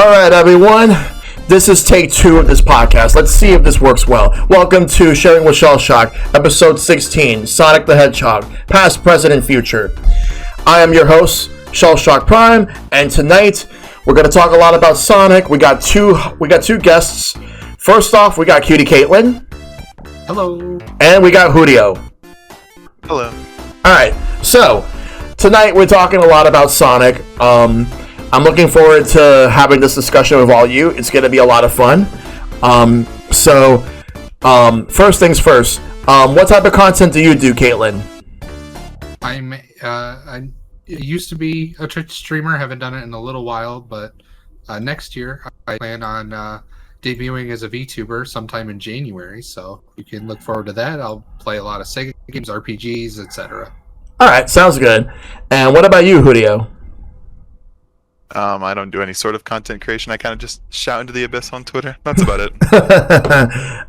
All right, everyone. This is take 2 of this podcast. Let's see if this works well. Welcome to Sharing with Shellshock, episode 16, Sonic the Hedgehog, past, present, and future. I am your host, ShellshockPrime, and tonight we're going to talk a lot about Sonic. We got two guests. First off, we got KutieKatelyn. Hello. And we got Whotio. Hello. All right, so tonight we're talking a lot about Sonic. I'm looking forward to having this discussion with all you. It's going to be a lot of fun. First things first. What type of content do you do, Caitlin? I used to be a Twitch streamer. Haven't done it in a little while, but next year I plan on debuting as a VTuber sometime in January. So you can look forward to that. I'll play a lot of Sega games, RPGs, etc. All right, sounds good. And what about you, Whotio? I don't do any sort of content creation. I kind of just shout into the abyss on Twitter. That's about it.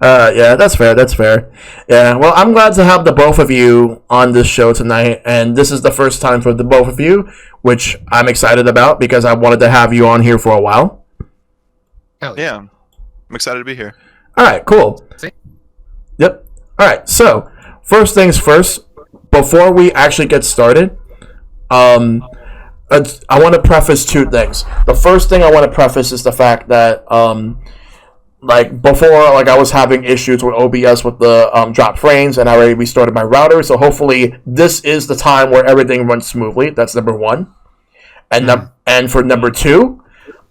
Yeah, that's fair. Yeah, well, I'm glad to have the both of you on this show tonight, and this is the first time for the both of you, which I'm excited about because I wanted to have you on here for a while. Hell yeah. I'm excited to be here. All right, cool. Yep. All right, so first things first, before we actually get started, I want to preface two things. The first thing I want to preface is the fact that, before, I was having issues with OBS with the drop frames, and I already restarted my router. So hopefully, this is the time where everything runs smoothly. That's number one. And for number two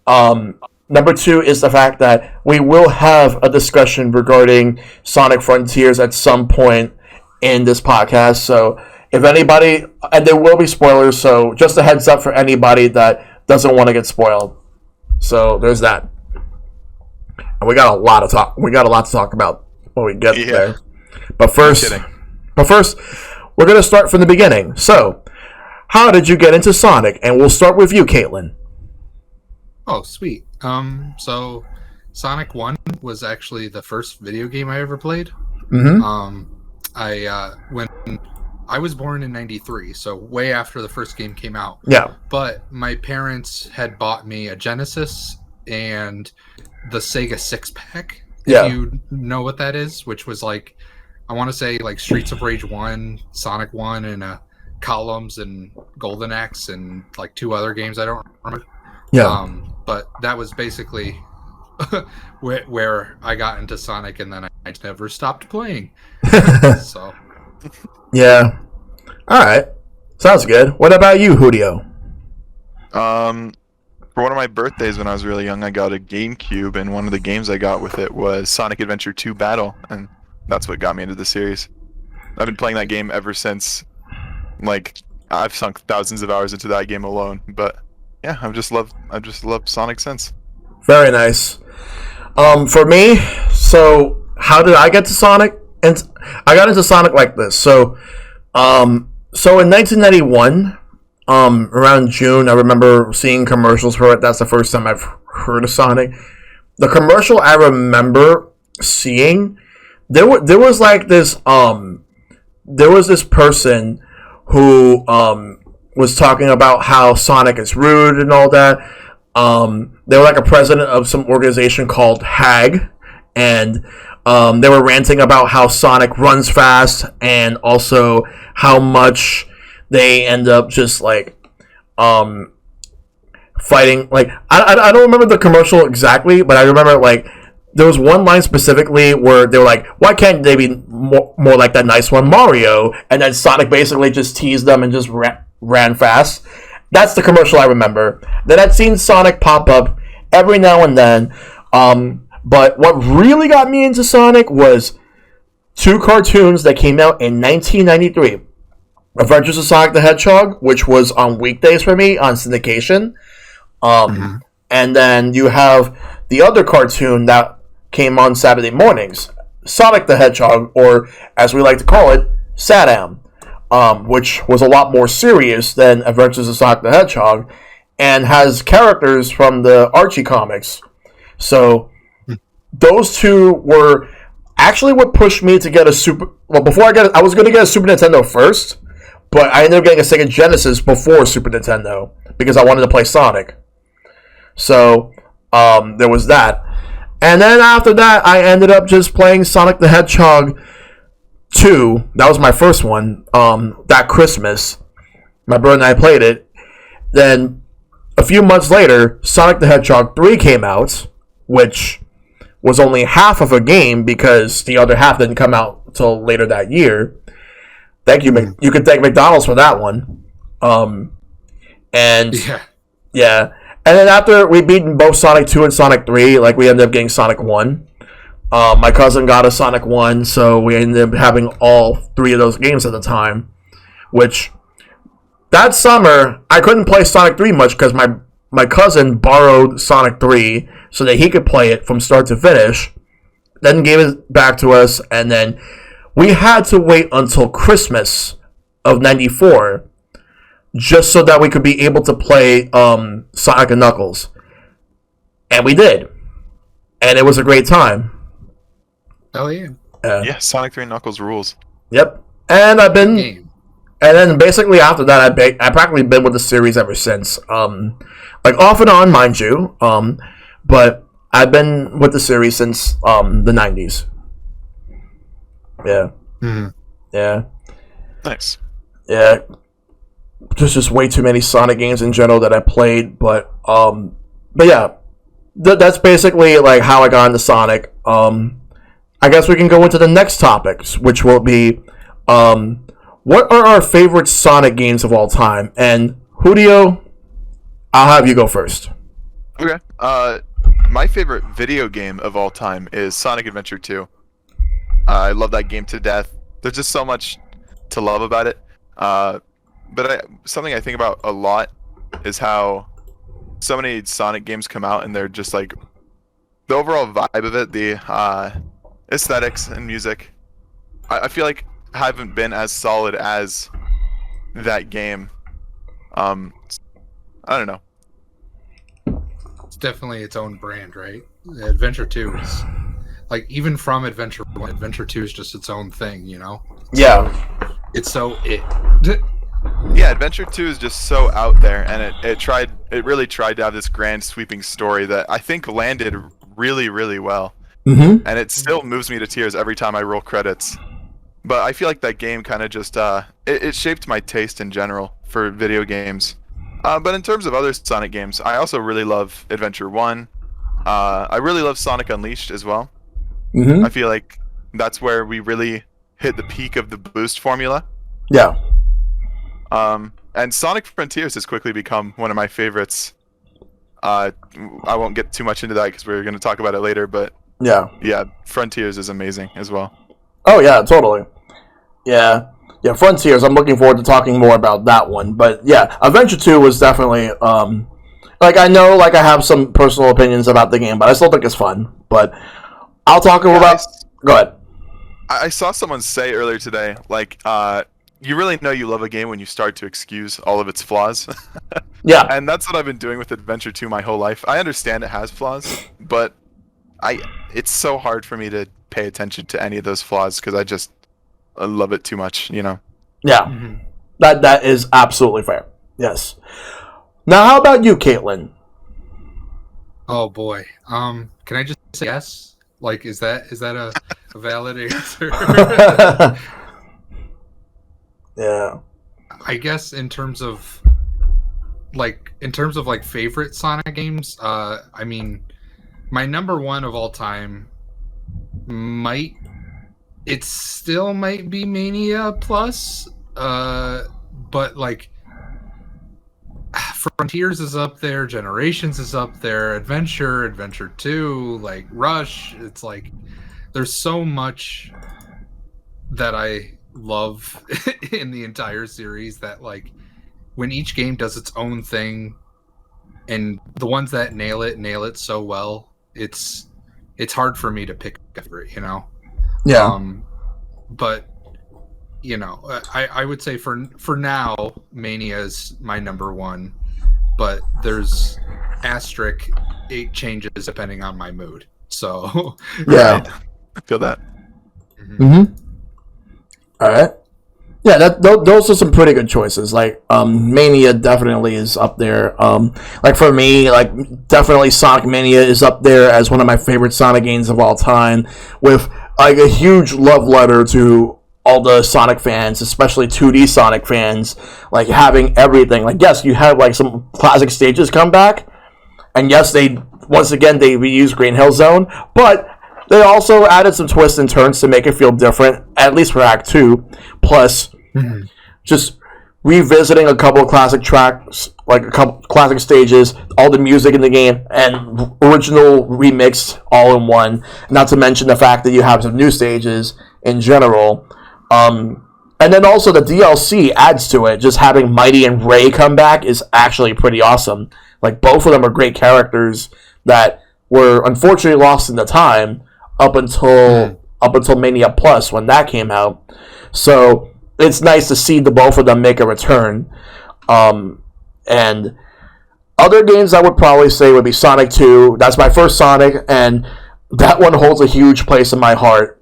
is the fact that we will have a discussion regarding Sonic Frontiers at some point in this podcast. So if anybody, and there will be spoilers, so just a heads up for anybody that doesn't want to get spoiled. So there's that. And we got a lot to talk about when we get there. But first, we're going to start from the beginning. So, how did you get into Sonic? And we'll start with you, Caitlin. Oh, sweet. So Sonic 1 was actually the first video game I ever played. Mm-hmm. When I was born in 93, so way after the first game came out. Yeah. But my parents had bought me a Genesis and the Sega 6-pack, if you know what that is, which was I want to say Streets of Rage 1, Sonic 1, and Columns and Golden Axe and two other games I don't remember. Yeah. But that was basically where I got into Sonic, and then I never stopped playing. So... Yeah. All right. Sounds good. What about you, Whotio? For one of my birthdays when I was really young, I got a GameCube, and one of the games I got with it was Sonic Adventure 2 Battle, and that's what got me into the series. I've been playing that game ever since. I've sunk thousands of hours into that game alone, but yeah, I've just loved Sonic since. Very nice. For me, so how did I get to Sonic? And I got into Sonic like this. So in 1991, around June, I remember seeing commercials for it. That's the first time I've heard of Sonic. The commercial I remember seeing, there was this person who was talking about how Sonic is rude and all that. They were a president of some organization called HAG, and they were ranting about how Sonic runs fast and also how much they end up just fighting. I don't remember the commercial exactly, but I remember there was one line specifically where they were like, why can't they be more like that nice one Mario? And then Sonic basically just teased them and just ran fast. That's the commercial I remember. Then I'd seen Sonic pop up every now and then. But what really got me into Sonic was two cartoons that came out in 1993. Adventures of Sonic the Hedgehog, which was on weekdays for me on syndication. And then you have the other cartoon that came on Saturday mornings, Sonic the Hedgehog, or as we like to call it, Sadam, which was a lot more serious than Adventures of Sonic the Hedgehog and has characters from the Archie comics. So those two were actually what pushed me to get a Super... Well, I was going to get a Super Nintendo first, but I ended up getting a Sega Genesis before Super Nintendo because I wanted to play Sonic. So There was that. And then after that, I ended up just playing Sonic the Hedgehog 2. That was my first one. That Christmas. My brother and I played it. Then, a few months later, Sonic the Hedgehog 3 came out, which was only half of a game because the other half didn't come out until later that year. Thank you. You could thank McDonald's for that one. And yeah. And then after we beaten both Sonic 2 and Sonic 3, like we ended up getting Sonic 1. My cousin got a Sonic 1, so we ended up having all 3 of those games at the time. Which, that summer, I couldn't play Sonic 3 much because my cousin borrowed Sonic 3 so that he could play it from start to finish. Then gave it back to us, and then we had to wait until Christmas of 94 just so that we could be able to play Sonic and Knuckles. And we did. And it was a great time. Oh, yeah. Yeah, Sonic 3 Knuckles rules. Yep. And I've been... And then basically after that, I've practically been with the series ever since. Like off and on, mind you. But I've been with the series since the 90s. Yeah. Mm-hmm. Yeah. Nice. Yeah. There's just way too many Sonic games in general that I played, but yeah, that's basically like how I got into Sonic. I guess we can go into the next topics, which will be what are our favorite Sonic games of all time? And Whotio, I'll have you go first. Okay. My favorite video game of all time is Sonic Adventure 2. I love that game to death. There's just so much to love about it. But something I think about a lot is how so many Sonic games come out and they're just like the overall vibe of it, the aesthetics and music. I feel like haven't been as solid as that game. I don't know. It's definitely its own brand, right? Adventure 2 is like even from Adventure 1, Adventure 2 is just its own thing, you know? Yeah. It's so it. Yeah, Adventure 2 is just so out there, and it really tried to have this grand sweeping story that I think landed really, really well. Mm-hmm. And it still moves me to tears every time I roll credits. But I feel like that game kind of just it shaped my taste in general for video games. But in terms of other Sonic games, I also really love Adventure 1. I really love Sonic Unleashed as well. Mm-hmm. I feel like that's where we really hit the peak of the boost formula. Yeah. And Sonic Frontiers has quickly become one of my favorites. I won't get too much into that because we're going to talk about it later, but yeah, Frontiers is amazing as well. Oh yeah, totally. Yeah, Frontiers. I'm looking forward to talking more about that one. But yeah, Adventure 2 was definitely like I know like I have some personal opinions about the game, but I still think it's fun. But I'll talk about. Go ahead. I saw someone say earlier today, like, you really know you love a game when you start to excuse all of its flaws. Yeah. And that's what I've been doing with Adventure 2 my whole life. I understand it has flaws, but it's so hard for me to pay attention to any of those flaws because I love it too much, you know? Yeah. Mm-hmm. That is absolutely fair. Yes. Now, how about you, Caitlin? Oh, boy. Can I just say yes? Like, is that a valid answer? Yeah. I guess in terms of favorite Sonic games, I mean, my number one of all time might be Mania Plus, but like Frontiers is up there, Generations is up there, Adventure 2, like Rush. It's like there's so much that I love in the entire series that like when each game does its own thing and the ones that nail it so well, it's hard for me to pick a favorite, you know? Yeah. But you know, I would say for now, Mania is my number one, but there's asterisk, it changes depending on my mood. So yeah. Right. I feel that. Mm-hmm. All right. Yeah, those are some pretty good choices. Like, Mania definitely is up there. Like for me, like definitely Sonic Mania is up there as one of my favorite Sonic games of all time. With like a huge love letter to all the Sonic fans, especially 2D Sonic fans. Like having everything. Like yes, you have like some classic stages come back, and yes, they once again they reused Green Hill Zone, but they also added some twists and turns to make it feel different, at least for Act 2. Plus, just revisiting a couple of classic tracks, like a couple classic stages, all the music in the game, and original remix all in one. Not to mention the fact that you have some new stages in general. And then also the DLC adds to it. Just having Mighty and Ray come back is actually pretty awesome. Like, both of them are great characters that were unfortunately lost in the time up until Mania Plus when that came out. So it's nice to see the both of them make a return. And other games I would probably say would be Sonic 2. That's my first Sonic, and that one holds a huge place in my heart.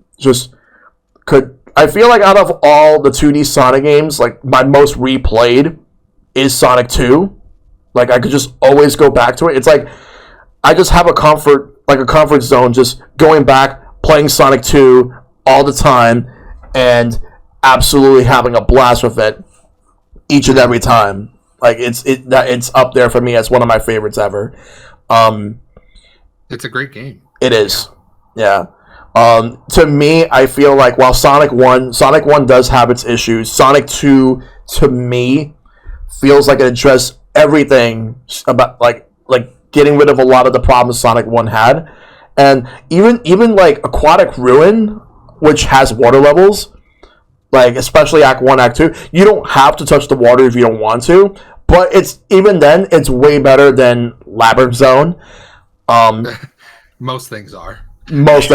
I feel like out of all the 2D Sonic games, like my most replayed is Sonic 2. Like I could just always go back to it. It's like I just have a comfort zone just going back, playing Sonic 2 all the time, and absolutely having a blast with it each and every time. Like it's up there for me as one of my favorites ever. It's a great game. It is. Yeah. To me, I feel like while Sonic 1 does have its issues, Sonic 2 to me feels like it addressed everything about like getting rid of a lot of the problems Sonic 1 had. And even like Aquatic Ruin, which has water levels, like especially Act 1, Act 2, you don't have to touch the water if you don't want to, but it's way better than Labyrinth Zone. Most things are. Most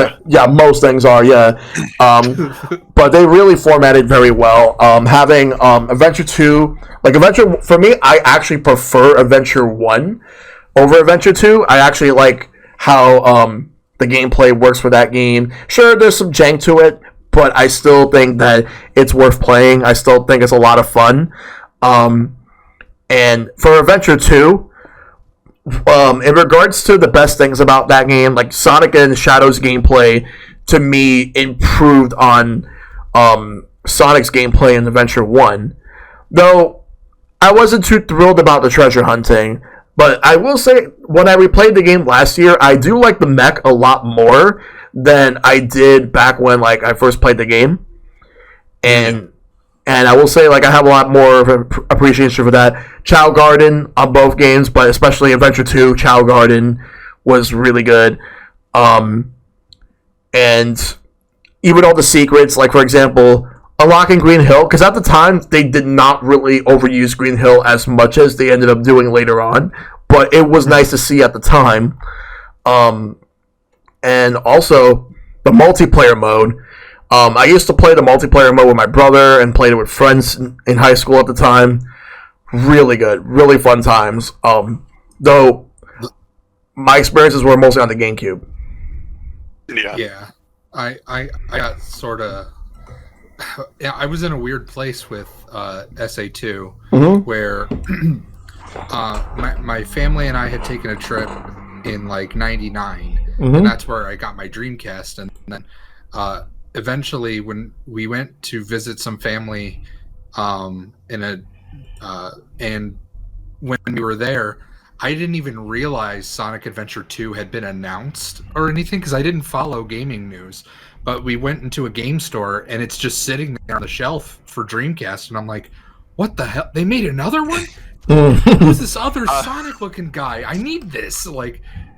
things are, yeah. But they really formatted very well. Having Adventure 2, like Adventure, for me, I actually prefer Adventure 1 over Adventure 2. I actually like how the gameplay works for that game. Sure, there's some jank to it, but I still think that it's worth playing. I still think it's a lot of fun. And for Adventure 2, in regards to the best things about that game, like Sonic and Shadow's gameplay, to me, improved on Sonic's gameplay in Adventure 1. Though, I wasn't too thrilled about the treasure hunting, but I will say, when I replayed the game last year, I do like the mech a lot more than I did back when I first played the game. And I will say, I have a lot more of an appreciation for that. Chow Garden on both games, but especially Adventure 2, Chow Garden was really good. And even all the secrets, like, for example, unlocking Green Hill, because at the time, they did not really overuse Green Hill as much as they ended up doing later on, but it was nice to see at the time. And also, the multiplayer mode. I used to play the multiplayer mode with my brother and played it with friends in high school at the time. Really good, really fun times. Though my experiences were mostly on the GameCube. Yeah. I got sort of. Yeah, I was in a weird place with SA2 where my family and I had taken a trip in '99, and that's where I got my Dreamcast, and then. Eventually, when we went to visit some family, and when we were there, I didn't even realize Sonic Adventure 2 had been announced or anything because I didn't follow gaming news. But we went into a game store and it's just sitting there on the shelf for Dreamcast, and I'm like, "What the hell? They made another one? Who's this other Sonic-looking guy? I need this!"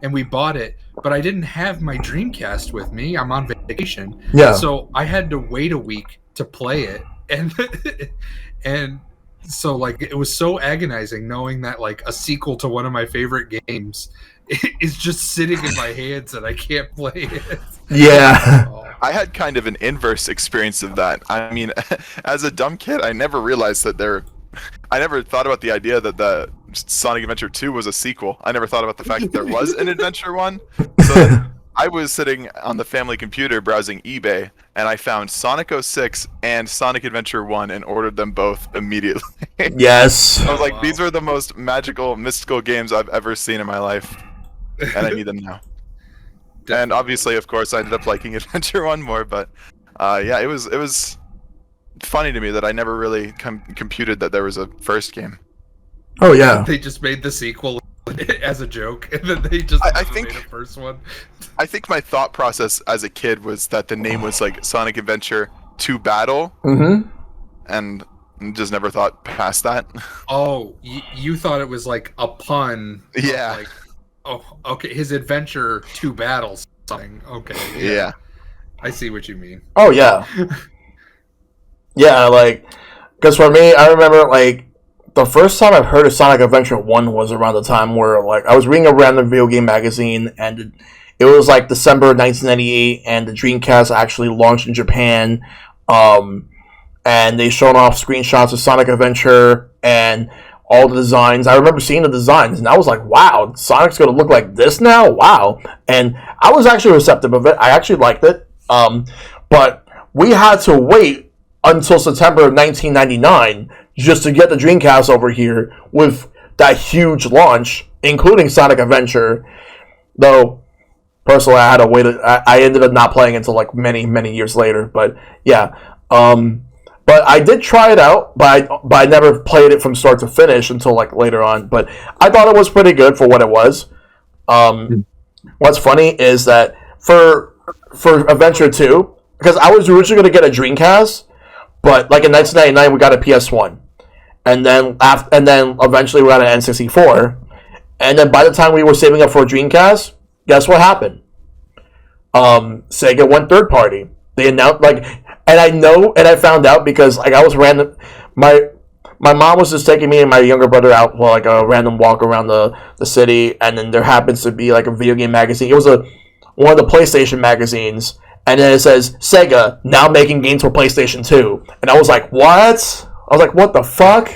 And we bought it, but I didn't have my Dreamcast with me. I'm on vacation, so I had to wait a week to play it, and so it was so agonizing knowing that a sequel to one of my favorite games is just sitting in my hands and I can't play it. Yeah. I had kind of an inverse experience of that. I mean, as a dumb kid, I never realized that I never thought about the idea that the Sonic Adventure 2 was a sequel. I never thought about the fact that there was an Adventure 1. So I was sitting on the family computer browsing eBay, and I found Sonic 06 and Sonic Adventure 1 and ordered them both immediately. Yes. I was like, Wow. these are the most magical, mystical games I've ever seen in my life, and I need them now. And obviously, of course, I ended up liking Adventure 1 more, but yeah, it was funny to me that I never really computed that there was a first game. Oh yeah. They just made the sequel as a joke, and then they just I never think- made a first one. I think my thought process as a kid was that the name was like Sonic Adventure 2 Battle, Mm-hmm. and just never thought past that. Oh, you thought it was like a pun? of Yeah. Like, oh, okay. His adventure 2 battles. Something. Okay. Yeah. I see what you mean. Oh yeah. Yeah, like, because for me, I remember like the first time I've heard of Sonic Adventure 1 was around the time where like I was reading a random video game magazine, and it was like December 1998, and the Dreamcast actually launched in Japan. And they showed off screenshots of Sonic Adventure and all the designs. I remember seeing the designs, and I was like, wow, Sonic's going to look like this now? Wow. And I was actually receptive of it. I actually liked it. But we had to wait until September of 1999 just to get the Dreamcast over here with that huge launch, including Sonic Adventure. Though, personally, I had to wait. I ended up not playing until like many, many years later. But yeah. But I did try it out, but I never played it from start to finish until like later on. But I thought it was pretty good for what it was. What's funny is that for Adventure 2, because I was originally going to get a Dreamcast, but like in 1999 we got a PS1, and then eventually we got an N64, and then by the time we were saving up for a Dreamcast, guess what happened? Sega went third party. They announced and I found out because like I was random. My mom was just taking me and my younger brother out for like a random walk around the city, and then there happens to be like a video game magazine. It was one of the PlayStation magazines, and then it says Sega now making games for PlayStation 2, and I was like, what? I was like, what the fuck?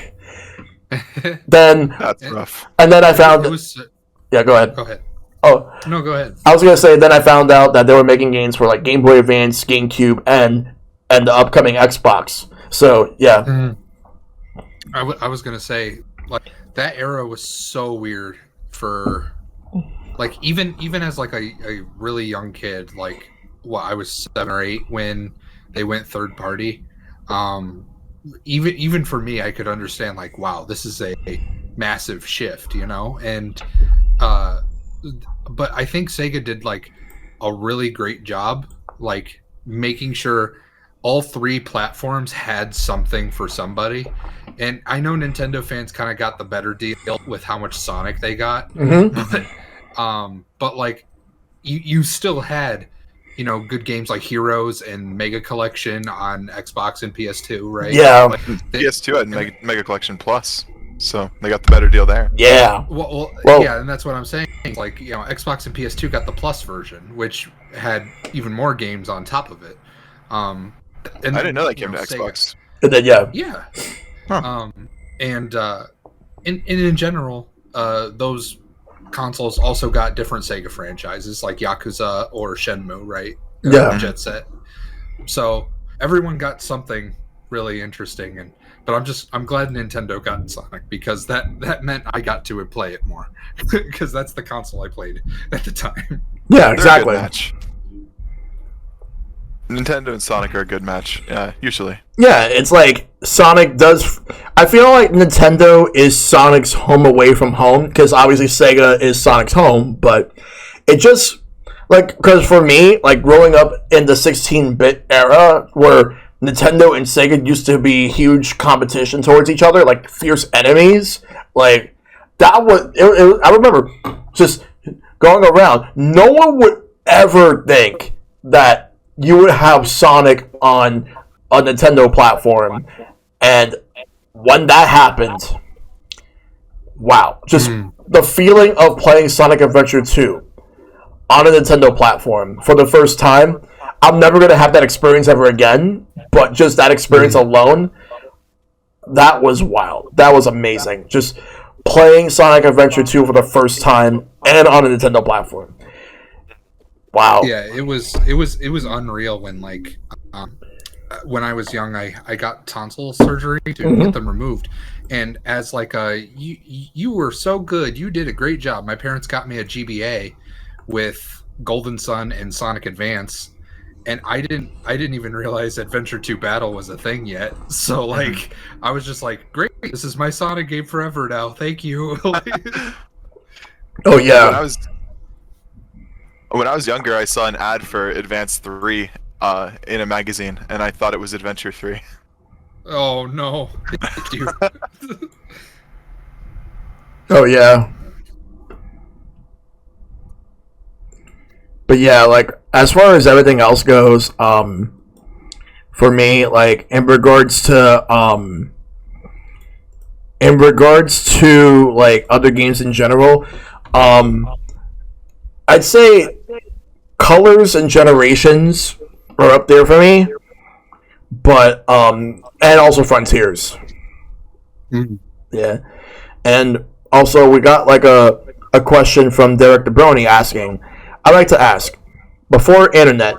Then That's rough. and then I found It was, yeah. Go ahead. go ahead. Oh, No, go ahead. I was gonna say then I found out that they were making games for like Game Boy Advance, GameCube, and the upcoming Xbox. So yeah. I was gonna say, like, that era was so weird for, like, even as like a really young kid, like, I was 7 or 8 when they went third party. Even for me, I could understand, like, wow, this is a massive shift, and but I think Sega did like a really great job, like making sure all 3 platforms had something for somebody. And I know Nintendo fans kind of got the better deal with how much Sonic they got, but like you still had good games like Heroes and Mega Collection on Xbox and PS2, right? Yeah. Like, PS2 had Mega Collection Plus, so they got the better deal there. Yeah. Well, yeah, and that's what I'm saying. Like, Xbox and PS2 got the Plus version, which had even more games on top of it. And I didn't know that came to Sega. Xbox. And then yeah. Yeah. Huh. And in general, those consoles also got different Sega franchises like Yakuza or Shenmue, right? Yeah. Jet Set. So everyone got something really interesting, but I'm glad Nintendo got Sonic, because that meant I got to play it more, because that's the console I played at the time. Yeah, They're exactly. a good match. Nintendo and Sonic are a good match, usually. Yeah, it's like Sonic does. I feel like Nintendo is Sonic's home away from home, because obviously Sega is Sonic's home, but it just like, because for me, like growing up in the 16-bit era where Nintendo and Sega used to be huge competition towards each other, like fierce enemies, like that was. I remember just going around. No one would ever think that you would have Sonic on a Nintendo platform, and when that happened, wow, just the feeling of playing Sonic Adventure 2 on a Nintendo platform for the first time. I'm never going to have that experience ever again, but just that experience alone, that was wild. That was amazing. Just playing Sonic Adventure 2 for the first time and on a Nintendo platform. Wow. Yeah, it was unreal when when I was young, I got tonsil surgery to get them removed, and as like you were so good, you did a great job. My parents got me a GBA with Golden Sun and Sonic Advance, and I didn't even realize Adventure 2 Battle was a thing yet. So like I was just like, great, this is my Sonic game forever now. Thank you. Oh yeah. When I was younger, I saw an ad for Advance 3 in a magazine, and I thought it was Adventure 3. Oh no. Thank you. Oh yeah. But yeah, like as far as everything else goes, for me, like in regards to like other games in general, I'd say Colors and Generations are up there for me, but and also Frontiers. Yeah, and also we got like a question from Derek DeBroni asking, I'd like to ask, before internet,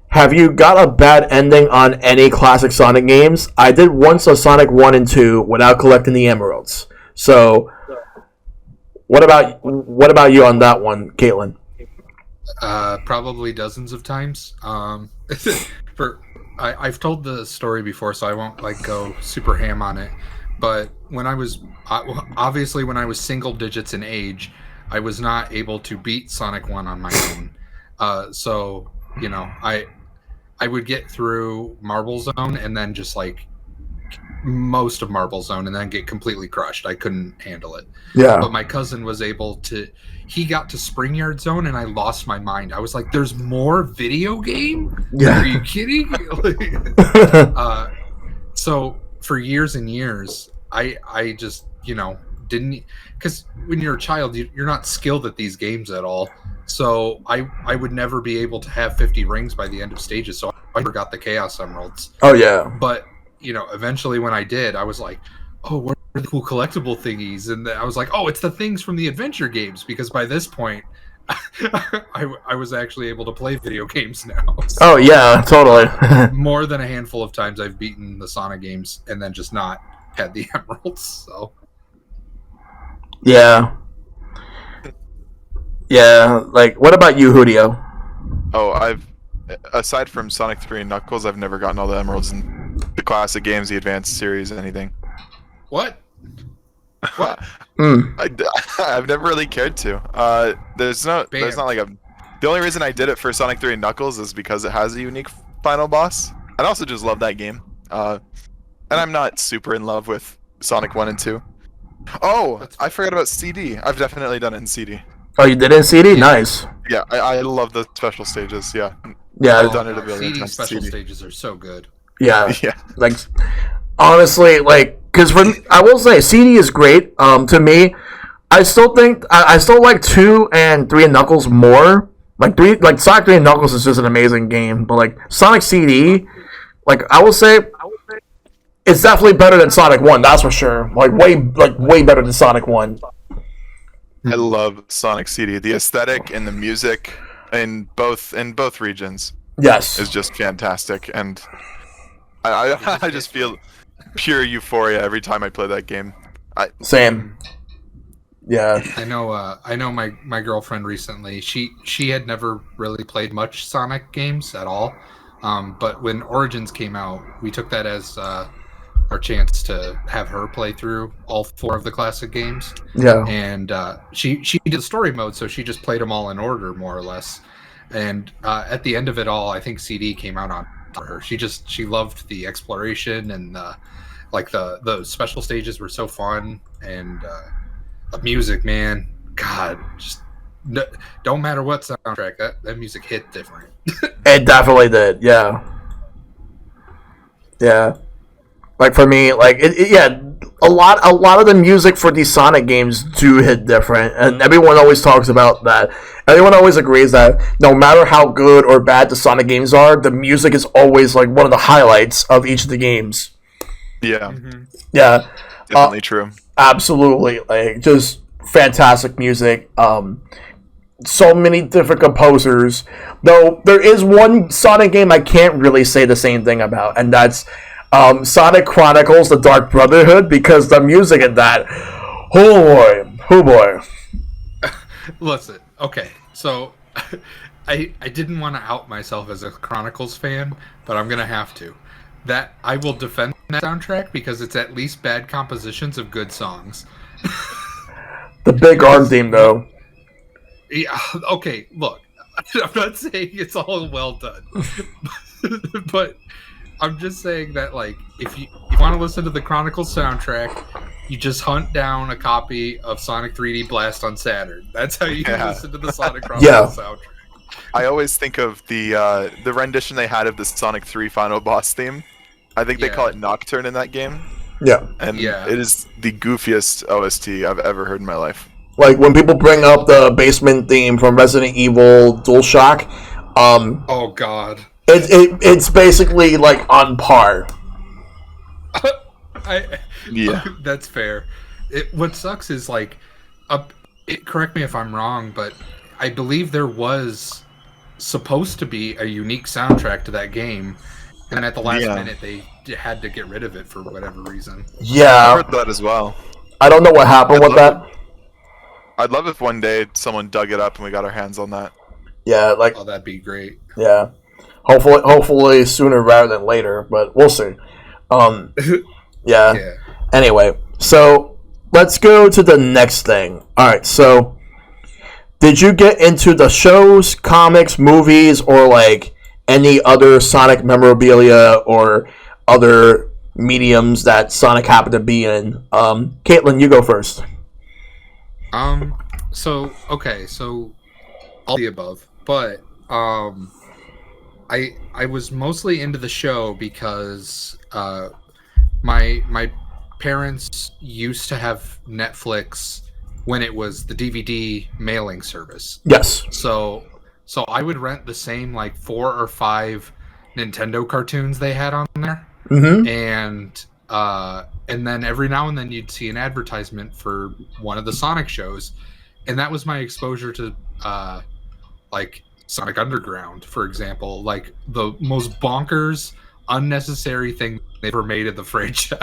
have you got a bad ending on any classic Sonic games? I did once a Sonic 1 and 2 without collecting the emeralds. So what about you on that one, Caitlin? Probably dozens of times. I've told the story before, so I won't like go super ham on it. But when I was obviously when I was single digits in age, I was not able to beat Sonic 1 on my own. So you know, I would get through Marble Zone and then just like most of Marble Zone and then get completely crushed. I couldn't handle it. Yeah. But my cousin was able to. He got to Spring Yard Zone and I lost my mind. I was like, "There's more video game? Yeah. Are you kidding?" So for years and years, I just didn't, because when you're a child, you're not skilled at these games at all. So I would never be able to have 50 rings by the end of stages. So I never got the Chaos Emeralds. Oh yeah. But eventually when I did, I was like, oh, what are the cool collectible thingies? And I was like, oh, it's the things from the adventure games, because by this point, I was actually able to play video games now. So, oh yeah, totally. more than a handful of times I've beaten the Sonic games and then just not had the emeralds. So yeah. Yeah, like what about you, Whotio? Oh, aside from Sonic 3 and Knuckles, I've never gotten all the emeralds in the classic games, the Advanced series, anything. What? What? I've never really cared to. There's not like a. The only reason I did it for Sonic 3 and Knuckles is because it has a unique final boss. I also just love that game. And I'm not super in love with Sonic 1 and 2. Oh, I forgot about CD. I've definitely done it in CD. Oh, you did it in CD? Nice. Yeah, I love the special stages. Yeah. Yeah. I've done it a billion CD times. special stages are so good. Yeah. Yeah. Like, honestly, like, because I will say CD is great. To me, I still think I still like 2 and 3 and Knuckles more. Like Sonic 3 and Knuckles is just an amazing game, but like Sonic CD, like I will say, it's definitely better than Sonic 1. That's for sure. Like way better than Sonic 1. I love Sonic CD. The aesthetic and the music in both regions Yes. is just fantastic, and I just feel pure euphoria every time I play that game. Same. Yeah. I know my girlfriend recently, she had never really played much Sonic games at all. But when Origins came out, we took that as our chance to have her play through all 4 of the classic games. Yeah. And she did story mode, so she just played them all in order, more or less. And at the end of it all, I think CD came out on her. She loved the exploration, and the special stages were so fun, and the music, man, God, just don't matter what soundtrack, that music hit different. It definitely did. Yeah. Yeah. Like for me, like a lot of the music for these Sonic games do hit different, and everyone always talks about that. Everyone always agrees that no matter how good or bad the Sonic games are, the music is always like one of the highlights of each of the games. Yeah. Mm-hmm. Yeah. Definitely true. Absolutely, like just fantastic music. so many different composers. Though there is one Sonic game I can't really say the same thing about, and that's Sonic Chronicles: The Dark Brotherhood, because the music in that, oh boy. Listen, okay, so I didn't want to out myself as a Chronicles fan, but I'm gonna have to. That I will defend that soundtrack because it's at least bad compositions of good songs. The big arm theme, though. Yeah, okay, look, I'm not saying it's all well done, but I'm just saying that, like, if you want to listen to the Chronicles soundtrack, you just hunt down a copy of Sonic 3D Blast on Saturn. That's how you listen to the Sonic Chronicles soundtrack. I always think of the rendition they had of the Sonic 3 final boss theme. I think they call it Nocturne in that game. Yeah. And it is the goofiest OST I've ever heard in my life. Like, when people bring up the basement theme from Resident Evil DualShock, oh god. It's basically, like, on par. That's fair. What sucks is, like, correct me if I'm wrong, but I believe there was supposed to be a unique soundtrack to that game, and at the last minute they had to get rid of it for whatever reason. Yeah. I heard that as well. I don't know what happened with that. I'd love if one day someone dug it up and we got our hands on that. Yeah, like... Oh, that'd be great. Yeah. Hopefully sooner rather than later, but we'll see. Yeah. Anyway, so let's go to the next thing. Alright, so did you get into the shows, comics, movies, or like any other Sonic memorabilia or other mediums that Sonic happened to be in? Caitlin, you go first. So all the above, but I was mostly into the show because my parents used to have Netflix when it was the DVD mailing service. Yes. So I would rent the same like 4 or 5 Nintendo cartoons they had on there, and then every now and then you'd see an advertisement for one of the Sonic shows, and that was my exposure to like Sonic Underground, for example, like the most bonkers, unnecessary thing they ever made of the franchise.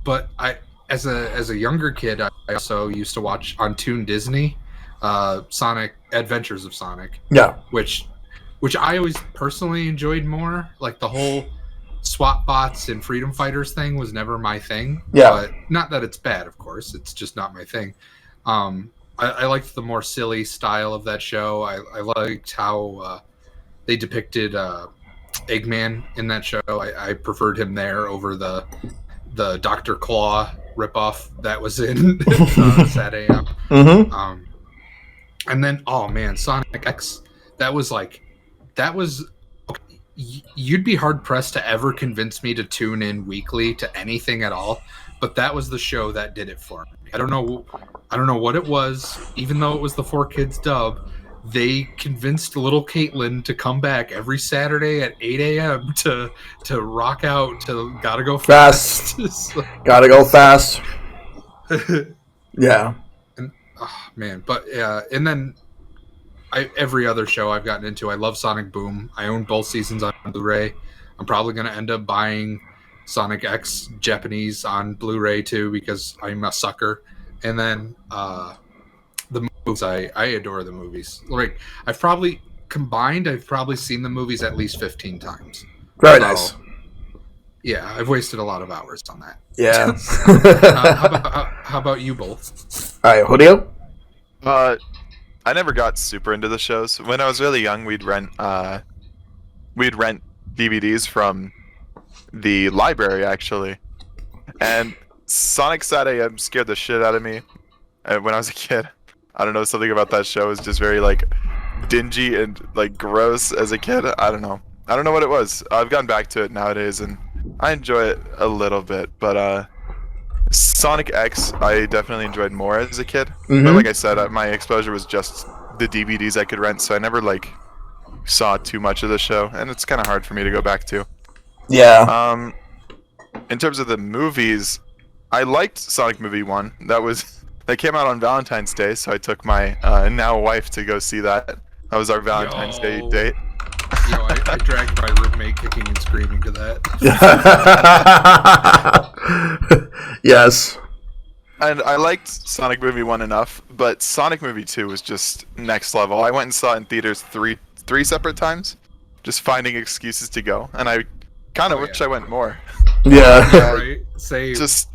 But I, as a younger kid, I also used to watch on Toon Disney, Sonic Adventures of Sonic. Yeah. Which I always personally enjoyed more. Like the whole SWAT bots and Freedom Fighters thing was never my thing. Yeah. But not that it's bad, of course. It's just not my thing. I liked the more silly style of that show. I liked how they depicted Eggman in that show. I preferred him there over the Dr. Claw ripoff that was in Sad AM. And then, oh man, Sonic X. That was you'd be hard pressed to ever convince me to tune in weekly to anything at all, but that was the show that did it for me. I don't know what it was. Even though it was the 4Kids dub, they convinced little Caitlin to come back every Saturday at 8 a.m. to rock out to Gotta Go Fast. Gotta Go Fast. Yeah. And oh man, but and then every other show I've gotten into, I love Sonic Boom. I own both seasons on Blu-ray. I'm probably gonna end up buying Sonic X Japanese on Blu-ray too because I'm a sucker. And then the movies, I adore the movies. Like I've probably seen the movies at least 15 times. Very nice. Yeah, I've wasted a lot of hours on that. Yeah. How about you both? All right, Whotio? I never got super into the shows. When I was really young, we'd rent DVDs from the library actually, and Sonic Sat AM scared the shit out of me. And when I was a kid, I don't know, something about that show was just very like dingy and like gross as a kid. I don't know what it was. I've gone back to it nowadays and I enjoy it a little bit, but Sonic X I definitely enjoyed more as a kid. But like I said, my exposure was just the DVDs I could rent, so I never like saw too much of the show, and it's kind of hard for me to go back to. In terms of the movies, I liked Sonic Movie 1. That was They came out on Valentine's Day, so I took my now wife to go see that. That was our Valentine's Day date. I dragged my roommate kicking and screaming to that. Yes. And I liked Sonic Movie 1 enough, but Sonic Movie 2 was just next level. I went and saw it in theaters three separate times, just finding excuses to go, and I kind of wish I went more. Yeah. Right? Same. Just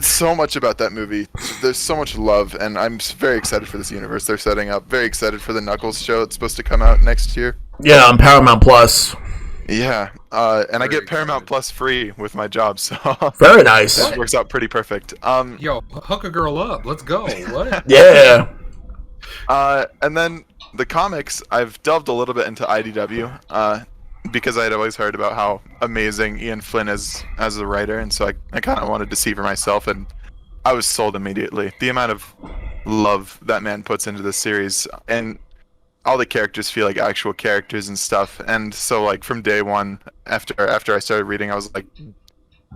so much about that movie. There's so much love, and I'm very excited for this universe they're setting up. Very excited for the Knuckles show that's supposed to come out next year. Yeah, on Paramount Plus. Yeah, and I Very get Paramount excited. Plus free with my job, so Very nice. that works out pretty perfect. Yo, hook a girl up. Let's go. What? Yeah. And then the comics, I've delved a little bit into IDW, because I had always heard about how amazing Ian Flynn is as a writer, and so I kind of wanted to see for myself, and I was sold immediately. The amount of love that man puts into this series, and all the characters feel like actual characters and stuff, and so like from day one, after I started reading, I was like,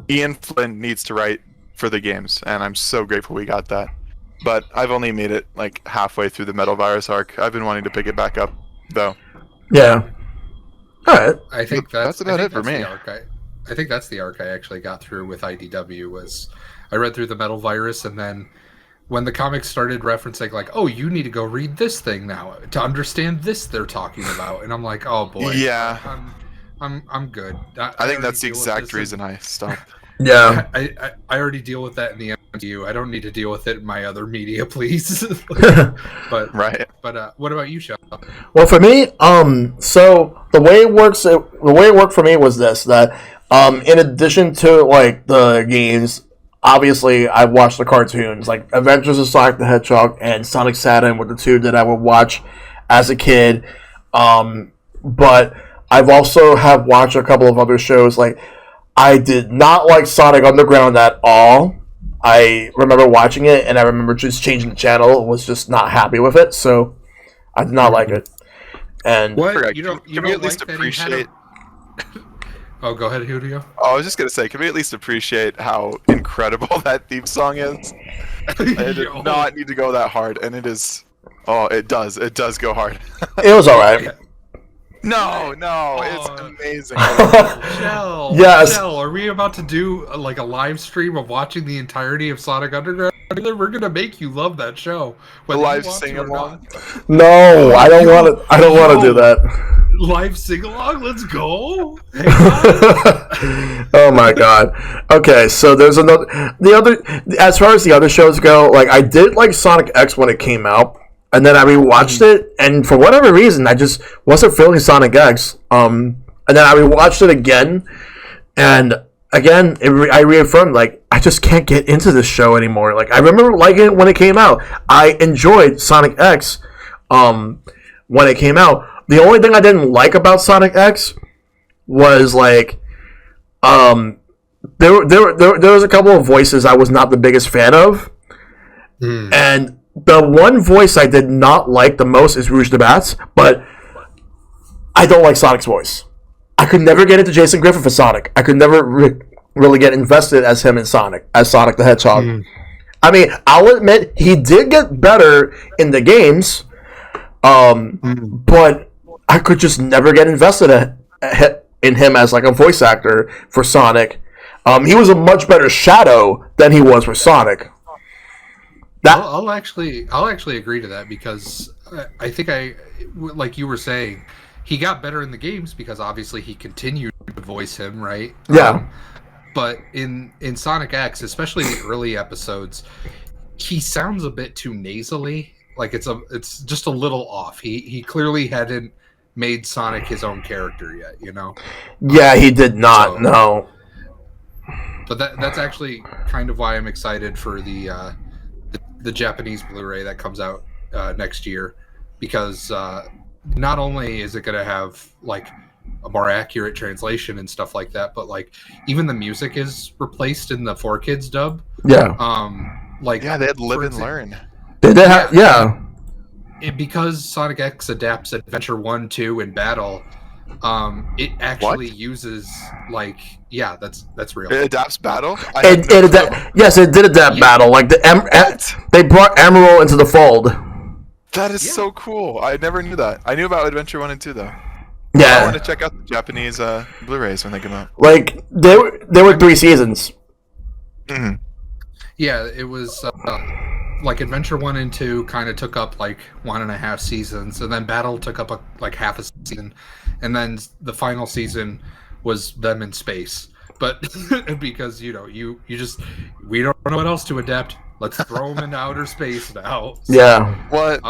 Ian Flynn needs to write for the games, and I'm so grateful we got that. But I've only made it like halfway through the Metal Virus arc. I've been wanting to pick it back up, though. Yeah. All right. I think That's about it for me. I think that's the arc I actually got through with IDW. Was I read through the Metal Virus, and then when the comics started referencing like, oh, you need to go read this thing now to understand this they're talking about, and I'm like, oh boy, Yeah. I'm good. I think that's the exact reason I stopped. Yeah. I already deal with that in the MCU. I don't need to deal with it in my other media, please. But Right. But what about you, Shell? Well, for me, so the way it worked for me was this: that, in addition to like the games, obviously I watched the cartoons, like Adventures of Sonic the Hedgehog and Sonic Saturn were the two that I would watch as a kid. But I've also have watched a couple of other shows. Like, I did not like Sonic Underground at all. I remember watching it, and I remember just changing the channel. Was just not happy with it, so I did not like it. And What? You Can don't we at least like that he had appreciate? Oh, go ahead, Whotio. Oh, I was just gonna say, can we at least appreciate how incredible that theme song is? It did not need to go that hard, and it is. Oh, it does. It does go hard. it was all right. No, Oh. it's amazing. Shell. Yes. Shell, are we about to do like a live stream of watching the entirety of Sonic Underground? We're gonna make you love that show. The whether you live want to sing or along. not. No, I don't want to. I don't want to do that. Live sing along. Let's go. Hang on. Oh my god. Okay, so there's another. As far as the other shows go, like I did like Sonic X when it came out, and then I rewatched it, and for whatever reason, I just wasn't feeling Sonic X. And then I rewatched it again, and again, I reaffirmed like I just can't get into this show anymore. Like I remember liking it when it came out. I enjoyed Sonic X, when it came out. The only thing I didn't like about Sonic X was like, there was a couple of voices I was not the biggest fan of, and the one voice I did not like the most is Rouge the Bats, but I don't like Sonic's voice. I could never get into Jason Griffith for Sonic. I could never really get invested as him in Sonic, as Sonic the Hedgehog. I mean, I'll admit he did get better in the games, but I could just never get invested in him as like a voice actor for Sonic. He was a much better Shadow than he was for Sonic. I'll actually agree to that, because I think like you were saying, he got better in the games because obviously he continued to voice him, right? Yeah. But in Sonic X, especially the early episodes, he sounds a bit too nasally. Like it's just a little off. He clearly hadn't made Sonic his own character yet, you know? Yeah, he did not. No. But that's actually kind of why I'm excited for the Japanese Blu-ray that comes out next year, because not only is it going to have like a more accurate translation and stuff like that, but like even the music is replaced in the 4Kids dub. Yeah. Like Yeah, they had Live and Learn. They did have, yeah. Because Sonic X adapts Adventure 1, 2, and Battle, It actually uses like that's real. It adapts battle. Yes, it did adapt battle. Like they brought Emerald into the fold. That is so cool. I never knew that. I knew about Adventure 1 and 2 though. Yeah. I want to check out the Japanese Blu-rays when they come out. Like there were 3 seasons. Mm-hmm. Yeah, it was like Adventure 1 and 2 kind of took up like 1.5 seasons, and then Battle took up like half a season, and then the final season was them in space. But because we don't know what else to adapt. Let's throw them into outer space now. So, yeah. What?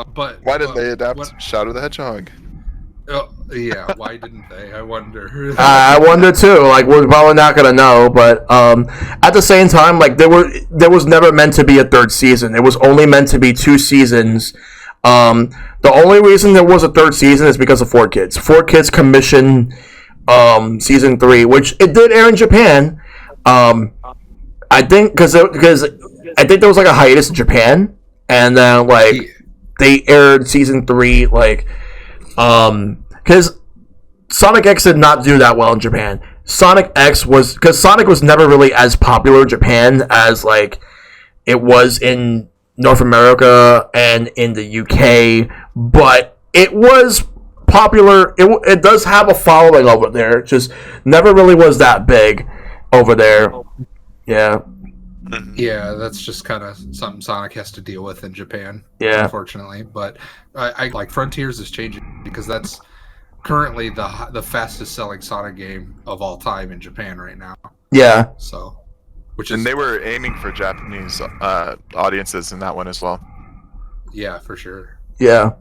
Why didn't they adapt Shadow the Hedgehog? Yeah, why didn't they? I wonder. I wonder too. Like, we're probably not gonna know, but at the same time, like there was never meant to be a 3rd season. It was only meant to be 2 seasons. The only reason there was a 3rd season is because of 4Kids. 4Kids commissioned season 3, which it did air in Japan. I think because I think there was like a hiatus in Japan, and then like they aired season 3 like. Because Sonic X did not do that well in Japan. Sonic was never really as popular in Japan as like it was in North America and in the UK, but it was popular. It does have a following over there. It just never really was that big over there. Yeah. Yeah, that's just kind of something Sonic has to deal with in Japan. Yeah, unfortunately. But I like Frontiers is changing because that's currently the fastest selling Sonic game of all time in Japan right now. Yeah. So, and they were aiming for Japanese audiences in that one as well. Yeah, for sure. Yeah.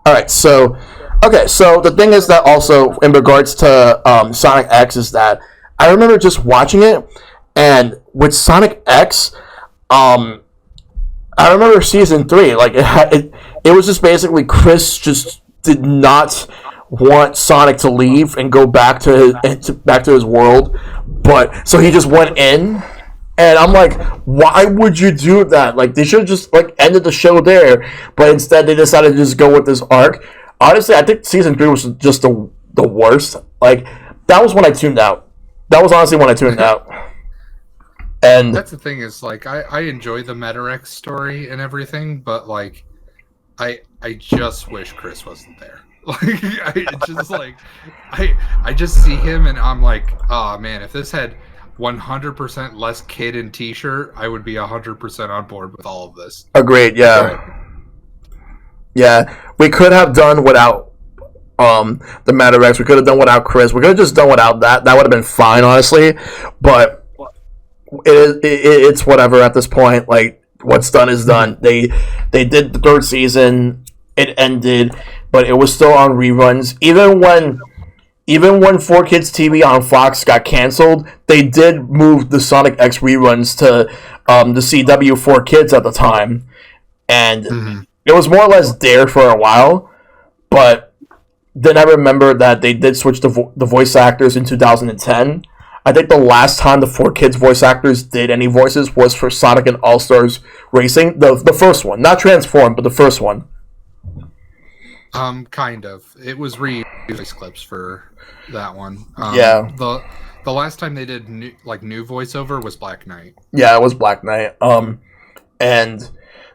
All right, so the thing is that also in regards to Sonic X is that I remember just watching it, and with Sonic X, I remember season 3, like it was just basically Chris just did not want Sonic to leave and go back to his world, but so he just went in. And I'm like, why would you do that? Like, they should have just, like, ended the show there. But instead, they decided to just go with this arc. Honestly, I think Season 3 was just the worst. Like, that was when I tuned out. That was honestly when I tuned out. And that's the thing is, like, I enjoy the Metarex story and everything, but, like, I just wish Chris wasn't there. Like, I just see him and I'm like, oh, man, if this had 100% less kid in t-shirt, I would be 100% on board with all of this. Agreed. Yeah. Yeah, we could have done without the Metarex. We could have done without Chris. We could have just done without that. That would have been fine, honestly. But it's whatever at this point. Like, what's done is done. They did the 3rd season. It ended, but it was still on reruns. Even when 4Kids TV on Fox got canceled, they did move the Sonic X reruns to the CW 4Kids at the time, and it was more or less there for a while. But then I remember that they did switch the voice actors in 2010. I think the last time the 4Kids voice actors did any voices was for Sonic and All Stars Racing, the first one, not Transform, but the first one. Kind of. It was reused clips for that one. Yeah. The last time they did new voiceover was Black Knight. Yeah, it was Black Knight. And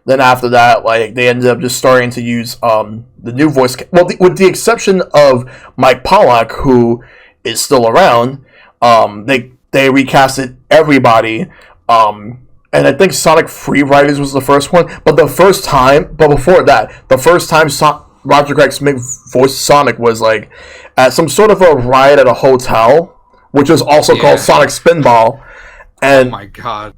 then after that, like, they ended up just starting to use the new voice. Well, with the exception of Mike Pollack, who is still around, they recasted everybody. And I think Sonic Free Riders was the first one. But before that, the first time Roger Craig Smith voiced Sonic was like at some sort of a ride at a hotel, which was also called Sonic Spinball. And oh my god,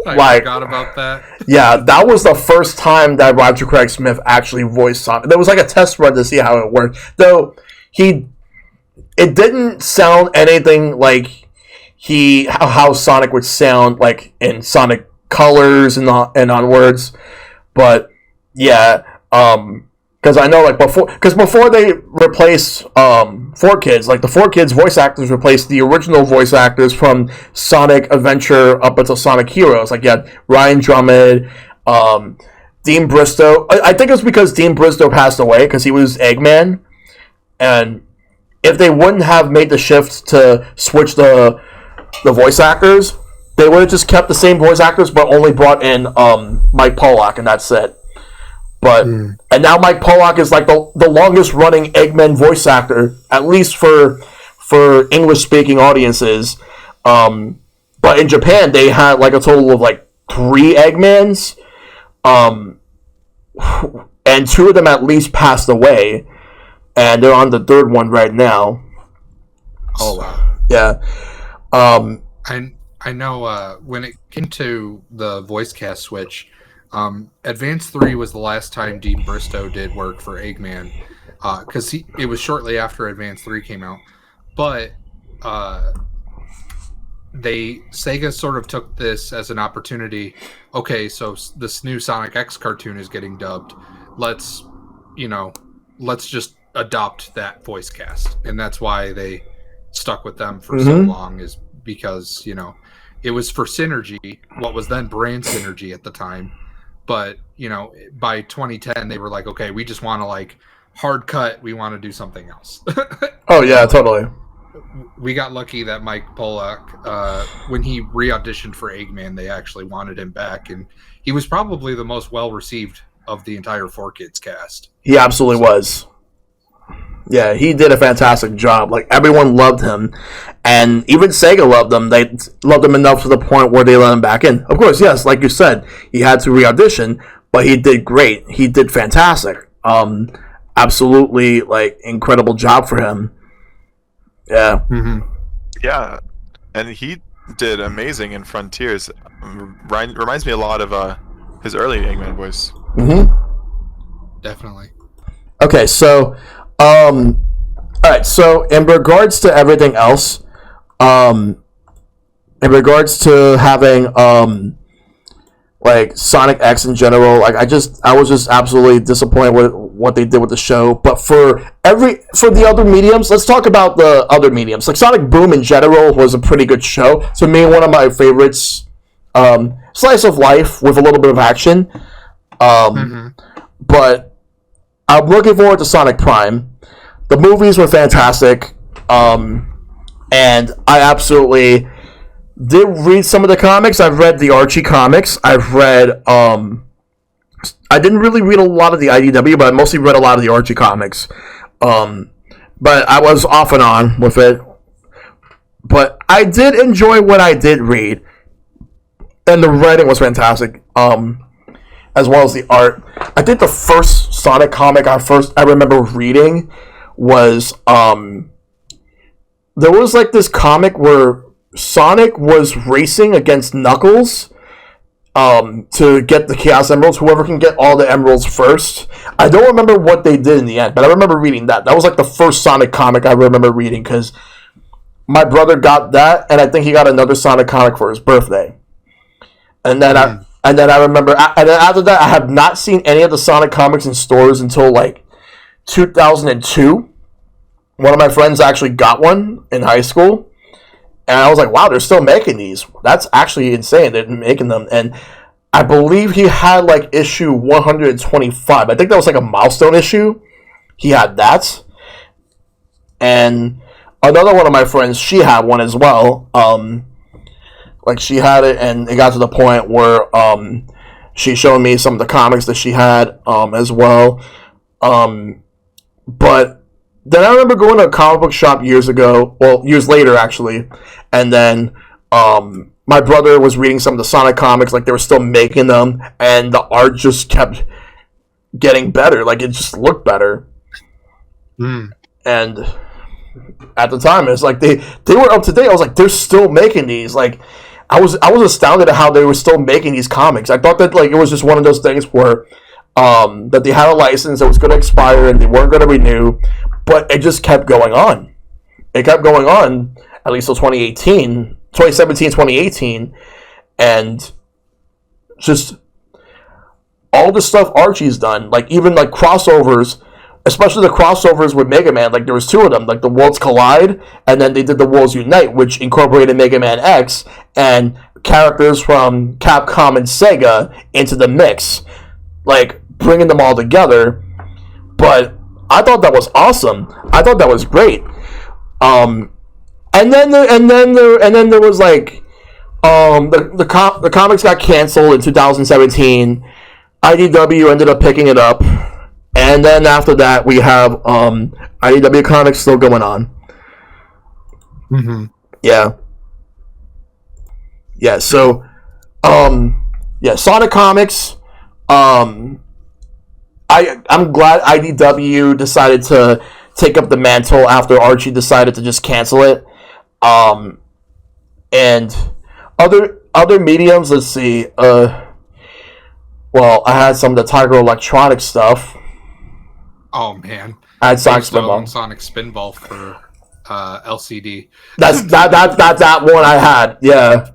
I forgot about that. Yeah, that was the first time that Roger Craig Smith actually voiced Sonic. There was like a test run to see how it worked, though. It didn't sound anything like how Sonic would sound like in Sonic Colors and onwards, but yeah. Because I know, like, before they replaced 4Kids, like, the 4Kids voice actors replaced the original voice actors from Sonic Adventure up until Sonic Heroes. Like, you had Ryan Drummond, Dean Bristow. I think it's because Dean Bristow passed away because he was Eggman, and if they wouldn't have made the shift to switch the voice actors, they would have just kept the same voice actors but only brought in Mike Pollock, and that's it. But and now Mike Pollock is like the longest running Eggman voice actor, at least for English speaking audiences. But in Japan, they had like a total of like 3 Eggmans, and 2 of them at least passed away, and they're on the 3rd one right now. Oh wow! Yeah. I know when it came to the voice cast switch, Advance 3 was the last time Dean Bristow did work for Eggman, because it was shortly after Advance 3 came out, but Sega sort of took this as an opportunity. Okay, so this new Sonic X cartoon is getting dubbed. Let's just adopt that voice cast, and that's why they stuck with them for so long, is because it was for synergy, what was then brand synergy at the time. But by 2010 they were like, okay, we just want to like hard cut, we want to do something else. Oh yeah, totally. We got lucky that Mike Pollock, when he re-auditioned for Eggman, they actually wanted him back, and he was probably the most well-received of the entire 4Kids cast. He absolutely was. Yeah, he did a fantastic job. Like, everyone loved him, and even Sega loved him. They loved him enough to the point where they let him back in. Of course, yes, like you said, he had to re-audition, but he did great. He did fantastic. Absolutely, like, incredible job for him. Yeah. Yeah, and he did amazing in Frontiers. Reminds me a lot of his early Eggman voice. Definitely. Okay, so, alright, so in regards to everything else, in regards to having, like, Sonic X in general, like, I was just absolutely disappointed with what they did with the show. But for the other mediums, let's talk about the other mediums. Like, Sonic Boom in general was a pretty good show. To me, one of my favorites, slice of life with a little bit of action. But I'm looking forward to Sonic Prime. The movies were fantastic, and I absolutely did read some of the comics. I've read the Archie comics. I've read, I didn't really read a lot of the IDW, but I mostly read a lot of the Archie comics. But I was off and on with it. But I did enjoy what I did read, and the writing was fantastic, as well as the art. I think the first Sonic comic I remember reading was, there was like this comic where Sonic was racing against Knuckles to get the Chaos Emeralds. Whoever can get all the emeralds first. I don't remember what they did in the end, but I remember reading that. That was like the first Sonic comic I remember reading, because my brother got that, and I think he got another Sonic comic for his birthday. And then I remember, and then after that, I have not seen any of the Sonic comics in stores until like 2002. One of my friends actually got one in high school. And I was like, wow, they're still making these. That's actually insane. They're making them. And I believe he had, like, issue 125. I think that was, like, a milestone issue. He had that. And another one of my friends, she had one as well. Like, she had it, and it got to the point where she showed me some of the comics that she had as well. But then I remember going to a comic book shop years later, actually, and then my brother was reading some of the Sonic comics, like they were still making them, and the art just kept getting better, like it just looked better. And at the time, it's like they were up to date. I was like, they're still making these. Like, I was astounded at how they were still making these comics. I thought that like it was just one of those things where that they had a license that was going to expire and they weren't going to renew. But it just kept going on. It kept going on, at least till 2017, 2018. And just all the stuff Archie's done, like even like crossovers, especially the crossovers with Mega Man, like there was 2 of them, like the Worlds Collide, and then they did the Worlds Unite, which incorporated Mega Man X and characters from Capcom and Sega into the mix. like bringing them all together. But I thought that was awesome. I thought that was great. And then there was like the comics got canceled in 2017. IDW ended up picking it up, and then after that we have IDW comics still going on. Mm-hmm. Yeah. So Sonic Comics. I'm glad IDW decided to take up the mantle after Archie decided to just cancel it. And other mediums. Let's see. Well, I had some of the Tiger Electronics stuff. Oh man, I had Sonic Spinball. Sonic Spinball for LCD. That's that one I had. Yeah.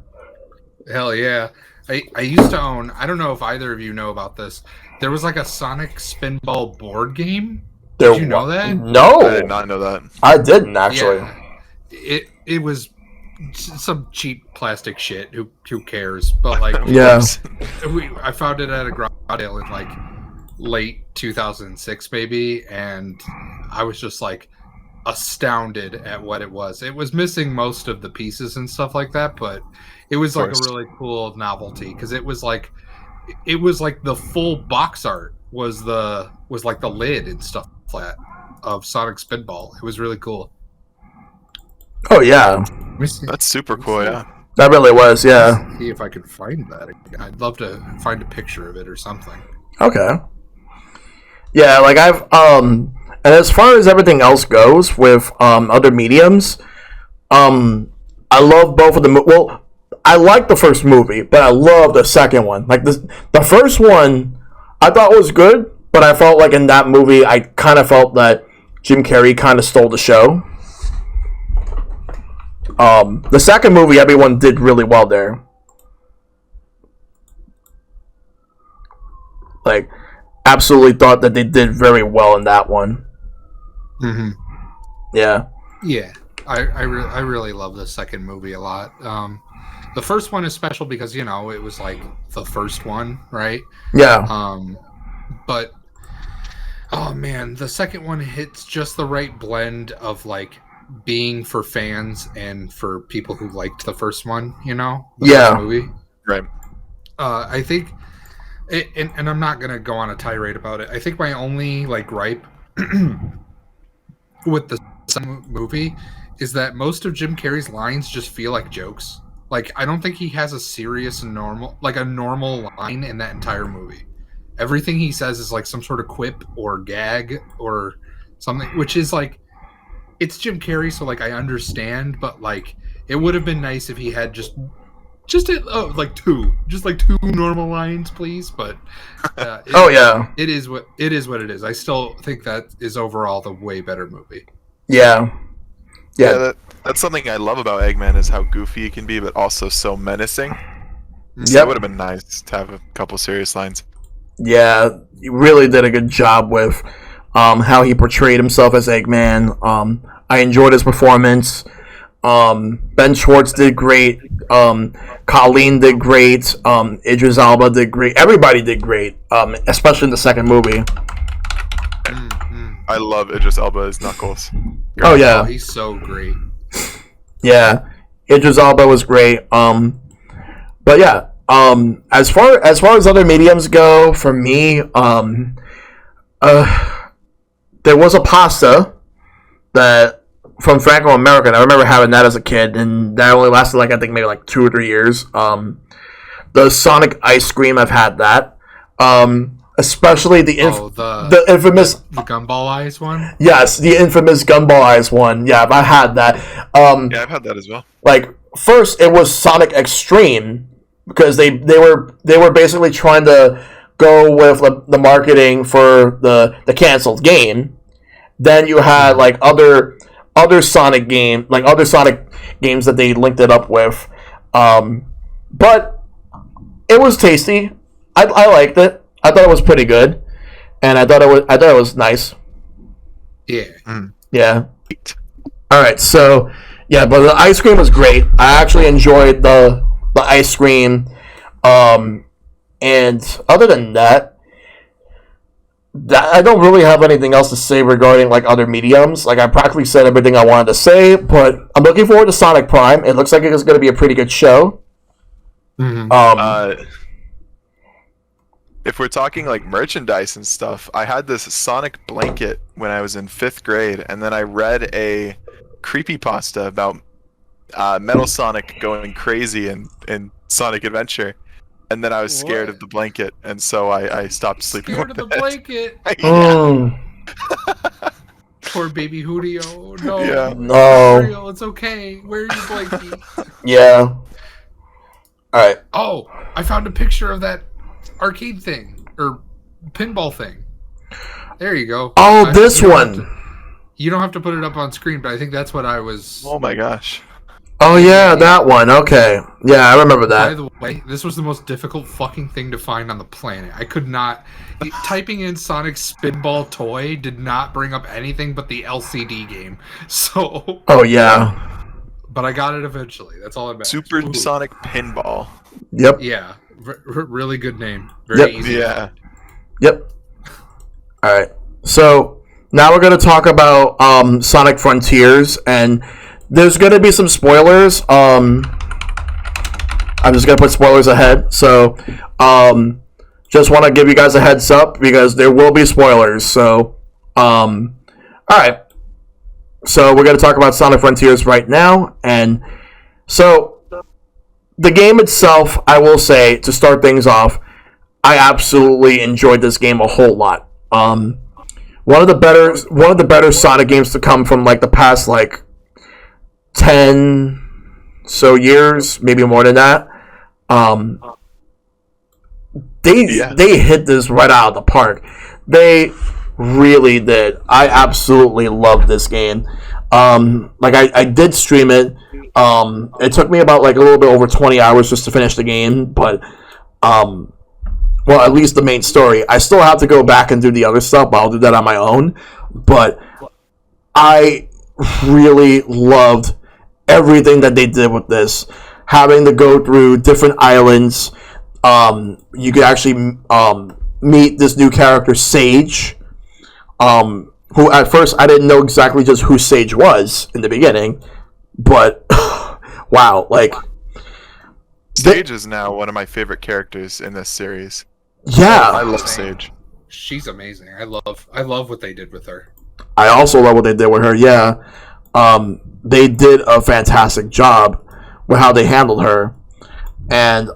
Hell yeah. I used to own, I don't know if either of you know about this. There was like a Sonic Spinball board game. Did you know that? No. I did not know that. I didn't actually. Yeah. It was some cheap plastic shit. Who cares? But like, yeah. I found it at a garage sale in like late 2006 maybe, and I was just like astounded at what it was. It was missing most of the pieces and stuff like that, but it was like a really cool novelty because it was like the full box art was like the lid and stuff like that of Sonic Spinball. It was really cool. Oh yeah, that's super cool. Yeah, that really was. Yeah. See if I can find that. I'd love to find a picture of it or something. Okay. Yeah, like I've and as far as everything else goes with other mediums, I love both of them. Well, I like the first movie, but I love the second one. Like the first one, I thought was good, but I felt like in that movie, I kind of felt that Jim Carrey kind of stole the show. The second movie, everyone did really well there. Like, absolutely thought that they did very well in that one. Mm-hmm. Yeah. Yeah, I really love the second movie a lot. The first one is special because, you know, it was like the first one, right? Yeah. But oh man, the second one hits just the right blend of like being for fans and for people who liked the first one, you know? The first movie. Right. I think and I'm not gonna go on a tirade about it. I think my only like gripe with the second movie is that most of Jim Carrey's lines just feel like jokes. Like, I don't think he has a serious normal line in that entire movie. Everything he says is like some sort of quip or gag or something, which is like, it's Jim Carrey, so like I understand, but like it would have been nice if he had just two normal lines, please. But it is what it is. I still think that is overall the way better movie. Yeah. That's something I love about Eggman is how goofy he can be, but also so menacing. So it would have been nice to have a couple serious lines. Yeah, he really did a good job with how he portrayed himself as Eggman. I enjoyed his performance. Ben Schwartz did great. Colleen did great. Idris Elba did great. Everybody did great, especially in the second movie. I love Idris Elba as Knuckles. Great. Oh yeah, he's so great. Yeah, Idris Elba was great. But yeah, as far as other mediums go, for me, there was a pasta that from Franco American. I remember having that as a kid, and that only lasted like I think maybe like 2 or 3 years. The Sonic ice cream, I've had that. Especially the infamous Gumball Eyes one. Yes, the infamous Gumball Eyes one. Yeah, I had that. Yeah, I've had that as well. Like first, it was Sonic Extreme because they were basically trying to go with the marketing for the canceled game. Then you had like other Sonic games that they linked it up with, but it was tasty. I liked it. I thought it was pretty good, and I thought it was nice. Yeah. Yeah. All right. So yeah, but the ice cream was great. I actually enjoyed the ice cream, and other than that, I don't really have anything else to say regarding like other mediums. Like I practically said everything I wanted to say, but I'm looking forward to Sonic Prime. It looks like it's going to be a pretty good show. Mm-hmm. If we're talking like merchandise and stuff, I had this Sonic blanket when I was in 5th grade, and then I read a creepypasta about Metal Sonic going crazy in Sonic Adventure. And then I was scared of the blanket, and so I stopped sleeping Scared with of the it. blanket. Poor baby Whotio. No, Yeah. it's No. real. It's okay. Where are your blankie? Yeah. All right. Oh, I found a picture of that arcade thing or pinball thing. There you go. Oh, this one. You don't have to put it up on screen, but I think that's what I was. Oh my gosh. Oh yeah, that one. Okay. Yeah, I remember By that. the way, this was the most difficult fucking thing to find on the planet. I could not. Typing in Sonic Spinball Toy did not bring up anything but the LCD game. So. Oh yeah. But I got it eventually. That's all that matters. Super Sonic Pinball. Yep. Yeah. Really good name. Very Yep. easy. Yeah. Yep. All right. So now we're going to talk about Sonic Frontiers, and there's going to be some spoilers. I'm just going to put spoilers ahead. So just want to give you guys a heads up because there will be spoilers. So all right. So we're going to talk about Sonic Frontiers right now, and so the game itself, I will say, to start things off, I absolutely enjoyed this game a whole lot. One of the better Sonic games to come from like the past like 10 so years, maybe more than that. They hit this right out of the park. They really did. I absolutely loved this game. Like I did stream it. It took me about like a little bit over 20 hours just to finish the game, but well, at least the main story. I still have to go back and do the other stuff, but I'll do that on my own. But I really loved everything that they did with this. Having to go through different islands. You could actually meet this new character, Sage. Who at first I didn't know exactly just who Sage was in the beginning. But, wow, like... Sage is now one of my favorite characters in this series. Yeah. I love Sage. She's amazing. I love what they did with her. I also love what they did with her, yeah. They did a fantastic job with how they handled her. And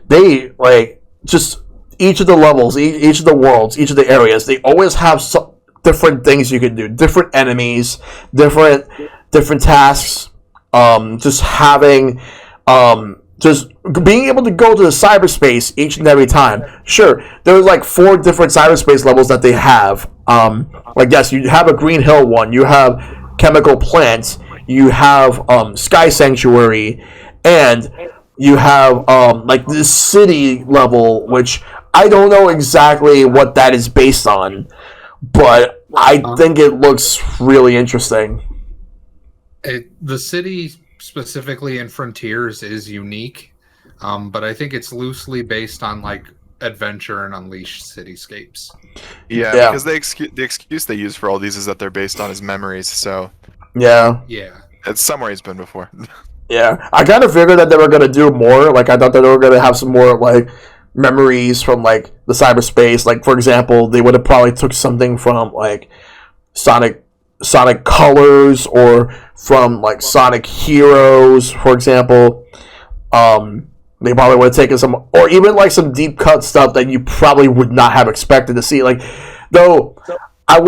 they, like, just each of the levels, each of the worlds, each of the areas, they always have some different things you can do. Different enemies, different tasks. Just having... just being able to go to the cyberspace each and every time. Sure, there's like 4 different cyberspace levels that they have. Like, yes, you have a Green Hill one, you have Chemical Plants, you have Sky Sanctuary, and you have like this city level, which I don't know exactly what that is based on, but I think it looks really interesting. The city specifically in Frontiers is unique, but I think it's loosely based on like Adventure and Unleashed cityscapes. Yeah, because the excuse they use for all these is that they're based on his memories. So yeah, it's somewhere he's been before. Yeah, I kind of figured that they were gonna do more. Like I thought that they were gonna have some more like memories from like the cyberspace. Like for example, they would have probably took something from like Sonic Colors or from like Sonic Heroes, for example. They probably would have taken some, or even like some deep cut stuff that you probably would not have expected to see. Like, though, I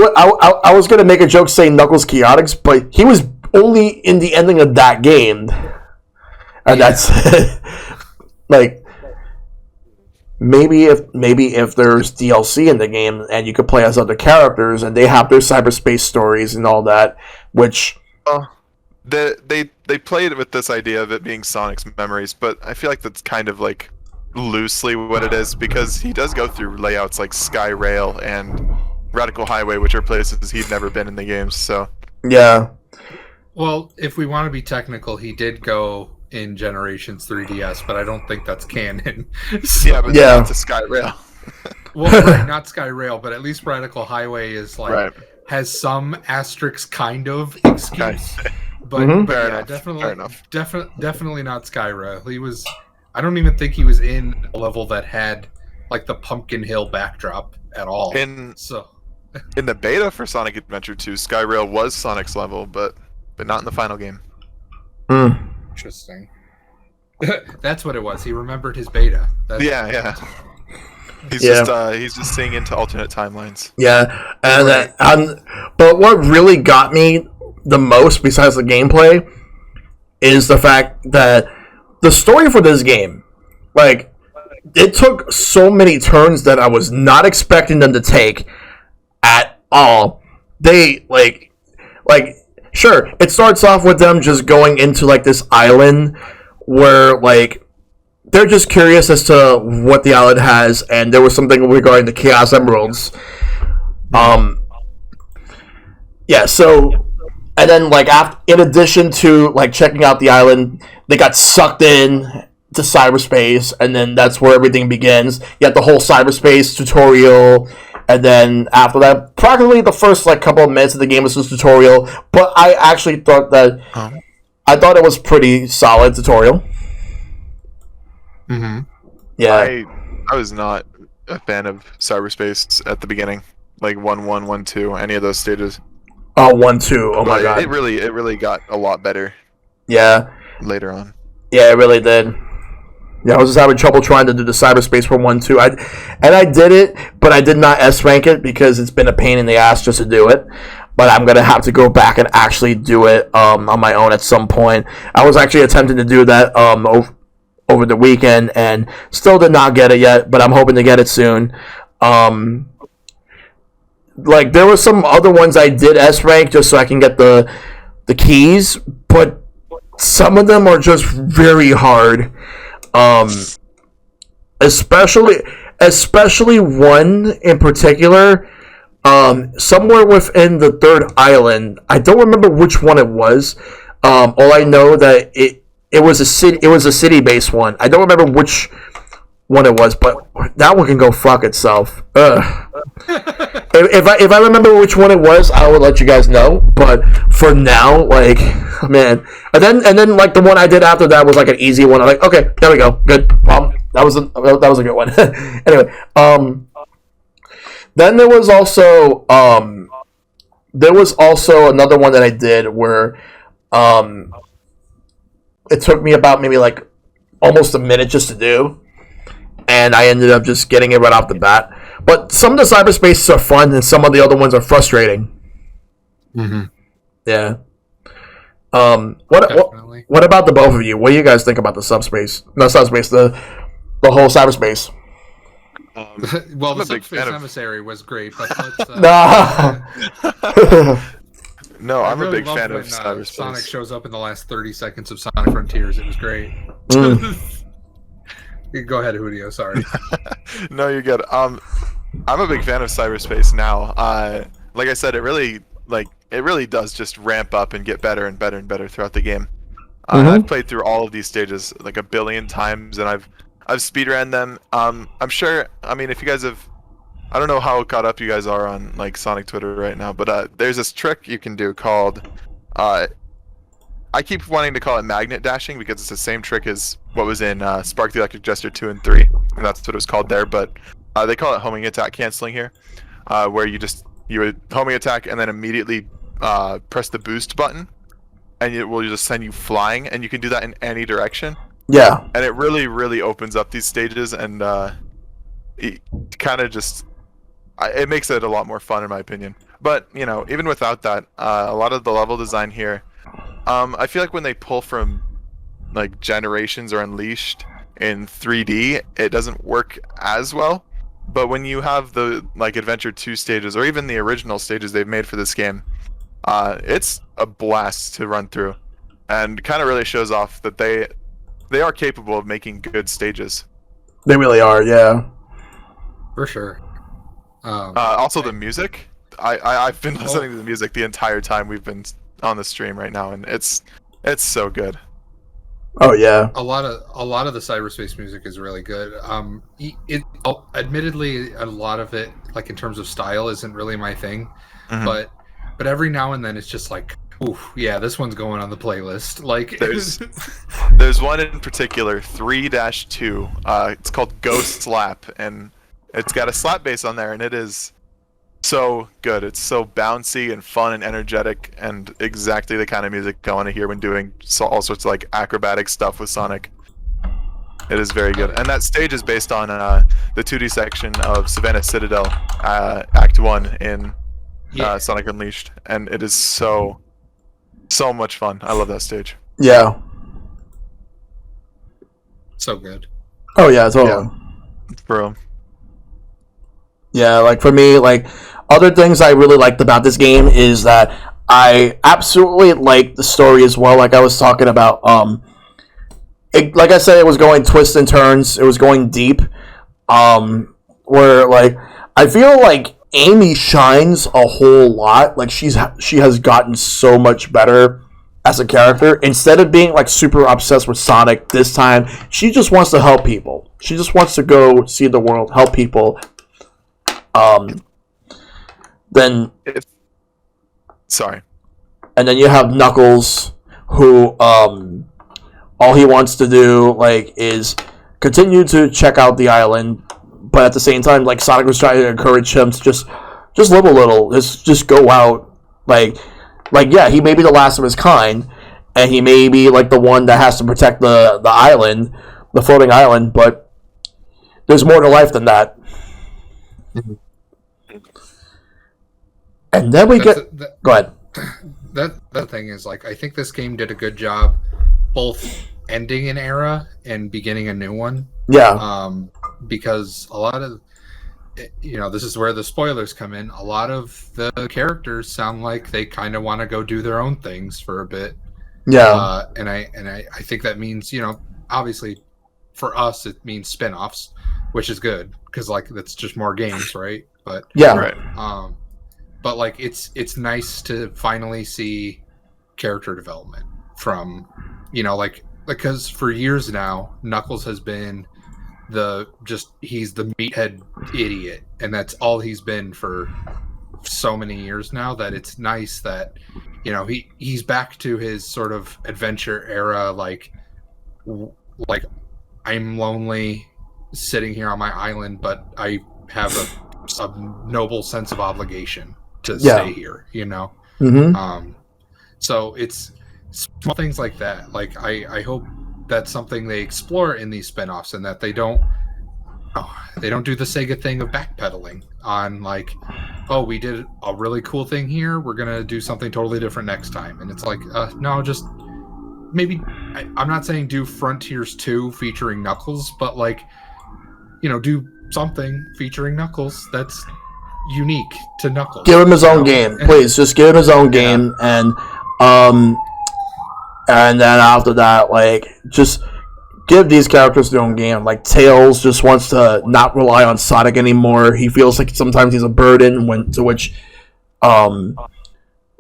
was gonna make a joke saying Knuckles Chaotix, but he was only in the ending of that game, and that's like maybe if there's DLC in the game and you could play as other characters and they have their cyberspace stories and all that, which. They played with this idea of it being Sonic's memories, but I feel like that's kind of like loosely what it is, because he does go through layouts like Sky Rail and Radical Highway, which are places he'd never been in the games. So yeah. Well, if we want to be technical, he did go in Generations 3DS, but I don't think that's canon. So, yeah, but it's a Sky Rail. Well, right, not Skyrail, but at least Radical Highway is like Right. has some asterisk kind of excuse. But, Mhm. but Fair yeah, enough. Fair enough. definitely not Skyrail. He was. I don't even think he was in a level that had like the Pumpkin Hill backdrop at all. In So the beta for Sonic Adventure 2, Skyrail was Sonic's level, but not in the final game. Mm. interesting. That's what it was. He remembered his beta. Yeah. He's Yeah. just seeing into alternate timelines. Yeah, and Right. but what really got me the most, besides the gameplay, is the fact that the story for this game, like, it took so many turns that I was not expecting them to take at all. They sure, it starts off with them just going into like this island where like they're just curious as to what the island has, and there was something regarding the Chaos Emeralds. Yeah, so and then like in addition to like checking out the island, they got sucked in to cyberspace, and then that's where everything begins. You have the whole cyberspace tutorial, and then after that, practically the first like couple of minutes of the game was just tutorial. But I actually thought that I thought it was pretty solid tutorial. Mm-hmm. Yeah. I was not a fan of cyberspace at the beginning, like 1-1, 1-2, any of those stages. Oh, 1-2. Oh my But god. it really got a lot better Yeah. later on. Yeah, it really did. Yeah, I was just having trouble trying to do the cyberspace for 1-2. I did it, but I did not S rank it because it's been a pain in the ass just to do it. But I'm gonna have to go back and actually do it on my own at some point. I was actually attempting to do that over the weekend and still did not get it yet, but I'm hoping to get it soon. Like there were some other ones I did S rank just so I can get the keys, but some of them are just very hard. Especially one in particular. Somewhere within the third island, I don't remember which one it was. All I know that it was a city based one. I don't remember which one it was, but that one can go fuck itself. Ugh. If I remember which one it was, I will let you guys know. But for now, like, man, and then like the one I did after that was like an easy one. I'm like, okay, there we go, good. That was a good one. Anyway, then there was also another one that I did where it took me about maybe like almost a minute just to do, and I ended up just getting it right off the bat. But some of the cyberspaces are fun, and some of the other ones are frustrating. Mm-hmm. Yeah. What about the both of you? What do you guys think about the subspace? Not subspace, the whole cyberspace. Well, I'm the a big Subspace fan of- Emissary was great, but let's, Nah. No, I'm really a big loved fan when, of cyberspace. Sonic shows up in the last 30 seconds of Sonic Frontiers. It was great. Go ahead, Whotio. Sorry. No, you're good. I'm a big fan of cyberspace now. Like I said, it really does just ramp up and get better and better and better throughout the game. I've played through all of these stages like a billion times, and I've speedrun them. I'm sure. I mean, if you guys have, I don't know how caught up you guys are on like Sonic Twitter right now, but there's this trick you can do called. I keep wanting to call it magnet dashing because it's the same trick as what was in Spark the Electric Jester 2 and 3, and that's what it was called there. But they call it homing attack canceling here, where you would homing attack and then immediately press the boost button, and it will just send you flying, and you can do that in any direction. Yeah. And it really opens up these stages, and it kind of just it makes it a lot more fun in my opinion. But you know, even without that, a lot of the level design here, I feel like when they pull from like Generations or Unleashed in 3D, it doesn't work as well. But when you have the like Adventure 2 stages or even the original stages they've made for this game, it's a blast to run through, and kind of really shows off that they are capable of making good stages. They really are, yeah. For sure. Also, the music. I've been listening to the music the entire time we've been on the stream right now, and it's so good. Oh yeah. A lot of the cyberspace music is really good. Admittedly, a lot of it, like in terms of style, isn't really my thing, Mhm. but every now and then it's just like, oof, yeah, this one's going on the playlist. Like, There's one in particular, 3-2. It's called Ghost Slap, and it's got a slap bass on there, and it is so good. It's so bouncy and fun and energetic, and exactly the kind of music I want to hear when doing all sorts of like acrobatic stuff with Sonic. It is very good, and that stage is based on the 2D section of Savannah Citadel, Act 1 in Sonic Unleashed, and it is so much fun. I love that stage. Yeah. so good. Oh yeah, totally. Bro. Yeah, like for me, like other things I really liked about this game is that I absolutely like the story as well. Like I was talking about, like I said, it was going twists and turns. It was going deep. Where like I feel like Amy shines a whole lot. Like she has gotten so much better as a character. Instead of being like super obsessed with Sonic, this time she just wants to help people. She just wants to go see the world, help people. Then Sorry. And then you have Knuckles, who all he wants to do like is continue to check out the island, but at the same time, like Sonic was trying to encourage him to just live a little, just go out, like yeah, he may be the last of his kind, and he may be like the one that has to protect the island, the floating island, but there's more to life than that. And then we go ahead. That thing is like, I think this game did a good job both ending an era and beginning a new one. Yeah. Because a lot of, this is where the spoilers come in. A lot of the characters sound like they kind of want to go do their own things for a bit. Yeah. And I think that means, obviously for us it means spin-offs, which is good because like that's just more games, right? But yeah. Right. But like it's nice to finally see character development from, like because for years now Knuckles has been he's the meathead idiot, and that's all he's been for so many years now, that it's nice that he's back to his sort of adventure era, like I'm lonely sitting here on my island, but I have a noble sense of obligation to stay here, Mm-hmm. So it's small things like that. Like I hope that's something they explore in these spin-offs, and that they don't do the Sega thing of backpedaling on like, oh, we did a really cool thing here, we're gonna do something totally different next time. And it's like, no, just maybe I'm not saying do Frontiers 2 featuring Knuckles, but like, do something featuring Knuckles that's unique to Knuckles. Give him his own game, please. Just give him his own game, and then after that, like, just give these characters their own game. Like Tails just wants to not rely on Sonic anymore. He feels like sometimes he's a burden,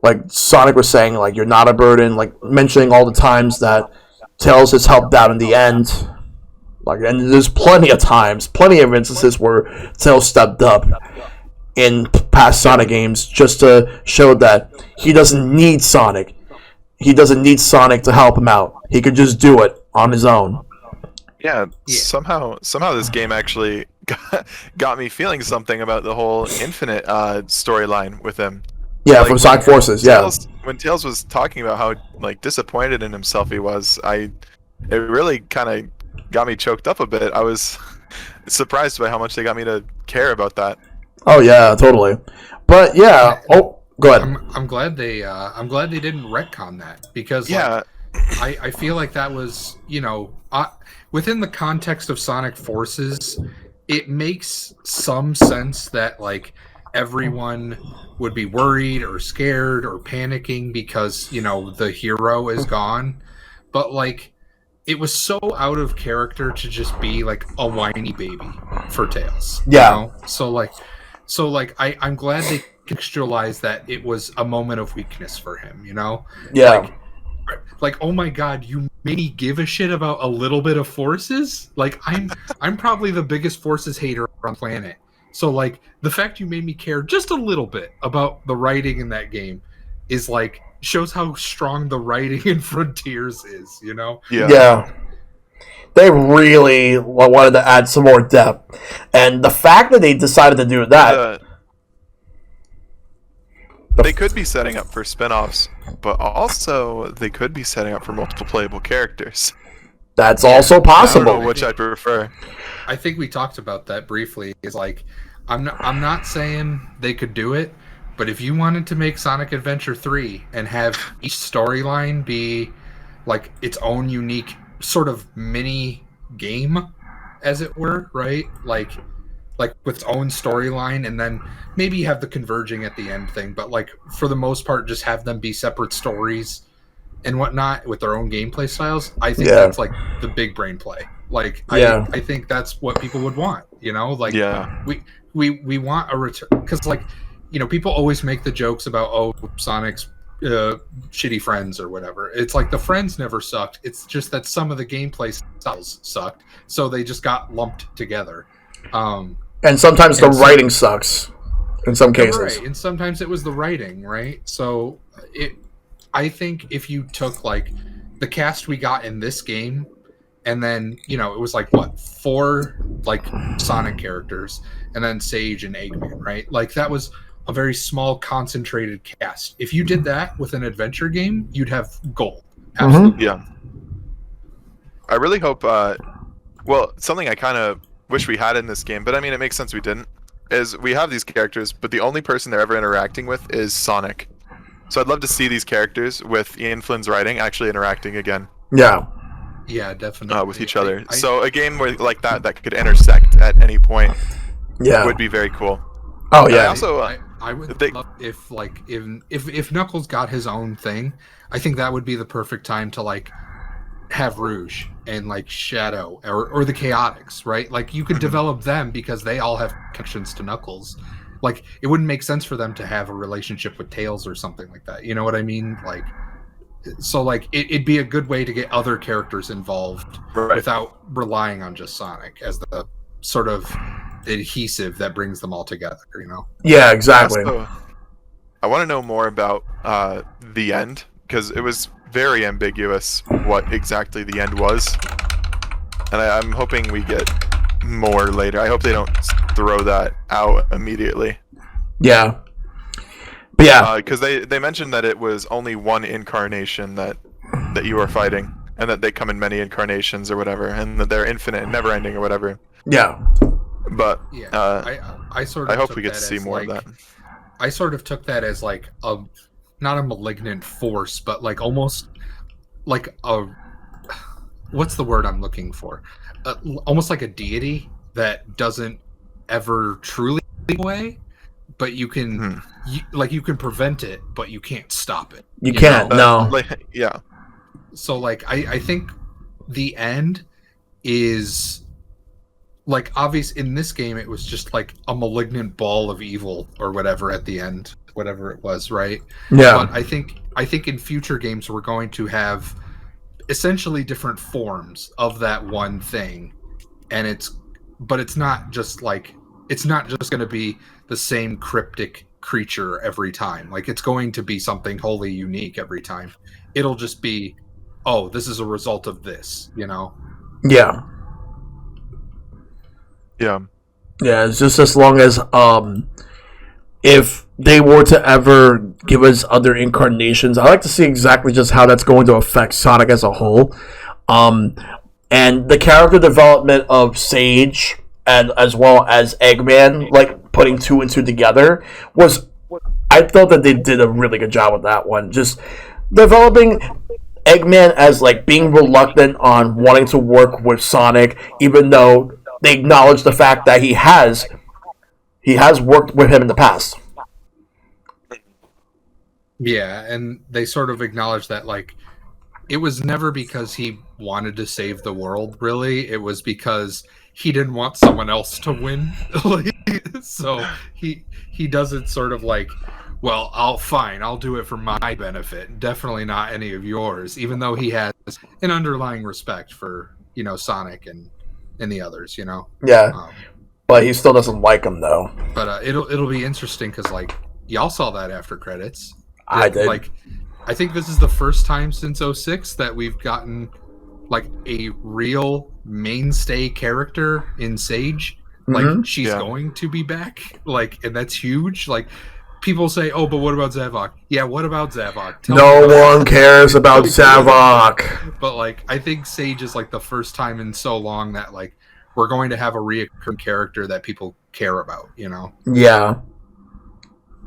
like Sonic was saying, like, you're not a burden. Like mentioning all the times that Tails has helped out in the end. Like, and there's plenty of instances where Tails stepped up in past Sonic games just to show that he doesn't need Sonic. He doesn't need Sonic to help him out. He could just do it on his own. Yeah. Somehow this game actually got me feeling something about the whole Infinite storyline with him. Yeah, like, from Sonic Forces. When Tails was talking about how like disappointed in himself he was, it really kind of got me choked up a bit. I was surprised by how much they got me to care about that. Oh yeah, totally. But yeah, go ahead. I'm glad they didn't retcon that, because like, I feel like that was, within the context of Sonic Forces, it makes some sense that like everyone would be worried or scared or panicking because the hero is gone, but like it was so out of character to just be like a whiny baby for Tails. Yeah. So like I'm glad they contextualized that it was a moment of weakness for him. Yeah. Like, like, oh my god, you made me give a shit about a little bit of forces. Like, I'm probably the biggest forces hater on the planet. So like the fact you made me care just a little bit about the writing in that game is like shows how strong the writing in Frontiers is, you know? Yeah. They really wanted to add some more depth. And the fact that they decided to do that. They could be setting up for spin-offs, but also they could be setting up for multiple playable characters. That's also possible. I don't know which I prefer. I think we talked about that briefly. Is like, I'm not saying they could do it, but if you wanted to make Sonic Adventure 3 and have each storyline be like its own unique sort of mini game, as it were, right? Like with its own storyline, and then maybe have the converging at the end thing, but like for the most part, just have them be separate stories and whatnot with their own gameplay styles. I think that's like the big brain play. Like, I think that's what people would want, you know? Like, we want a return, because like, you know, people always make the jokes about, oh, Sonic's shitty friends or whatever. It's like the friends never sucked. It's just that some of the gameplay styles sucked, so they just got lumped together. And sometimes the writing sucks in some cases. Right, and sometimes it was the writing, right? So I think if you took like the cast we got in this game, and then, you know, it was like what, 4 like Sonic characters, and then Sage and Eggman, right? Like that was a very small concentrated cast. If you did that with an adventure game, you'd have gold. Absolutely. Yeah. I really hope well, something I kind of wish we had in this game, but I mean, it makes sense we didn't, is we have these characters, but the only person they're ever interacting with is Sonic. So I'd love to see these characters with Ian Flynn's writing actually interacting again. Yeah. Yeah, definitely. With each other. So a game where like that could intersect at any point would be very cool. Oh, yeah. I would love if like if Knuckles got his own thing, I think that would be the perfect time to like have Rouge and like Shadow or the Chaotix, right? Like you could develop them because they all have connections to Knuckles. Like it wouldn't make sense for them to have a relationship with Tails or something like that. You know what I mean? Like, so like it'd be a good way to get other characters involved without relying on just Sonic as the sort of adhesive that brings them all together, you know? Yeah, exactly. Also, I want to know more about the end, because it was very ambiguous what exactly the end was, and I'm hoping we get more later. I hope they don't throw that out immediately. Yeah. But yeah. Because they mentioned that it was only one incarnation that you are fighting, and that they come in many incarnations or whatever, and that they're infinite and never ending or whatever. Yeah. But I sort of hope we get to see more of that. I sort of took that as like not a malignant force, but like almost like what's the word I'm looking for? Almost like a deity that doesn't ever truly go away, but you can you can prevent it, but you can't stop it. You can't. No. Yeah. So like I think the end is like obvious in this game. It was just like a malignant ball of evil or whatever at the end, whatever it was, right? Yeah. But I think in future games we're going to have essentially different forms of that one thing, and it's not just going to be the same cryptic creature every time. Like it's going to be something wholly unique every time. It'll just be, oh, this is a result of this, you know? Yeah. Yeah. Yeah, it's just as long as if they were to ever give us other incarnations, I'd like to see exactly just how that's going to affect Sonic as a whole. And the character development of Sage and as well as Eggman, like putting 2 and 2 together, I thought that they did a really good job with that one. Just developing Eggman as like being reluctant on wanting to work with Sonic, even though they acknowledge the fact that he has worked with him in the past. Yeah, and they sort of acknowledge that like it was never because he wanted to save the world, really. It was because he didn't want someone else to win. So he doesn't sort of like Well, I'll do it for my benefit. Definitely not any of yours, even though he has an underlying respect for, Sonic and the others, Yeah, Um, but he still doesn't like him though. but it'll be interesting because like y'all saw that after credits. I did. Like, I think this is the first time since '06 that we've gotten like a real mainstay character in Sage. Like Mhm. she's Yeah. going to be back. Like, and that's huge. Like people say, "Oh, but what about Zavok?" Yeah, what about Zavok? Tell me No about one cares about Tell me about Zavok. But like, I think Sage is like the first time in so long that like we're going to have a reoccurring character that people care about. Yeah,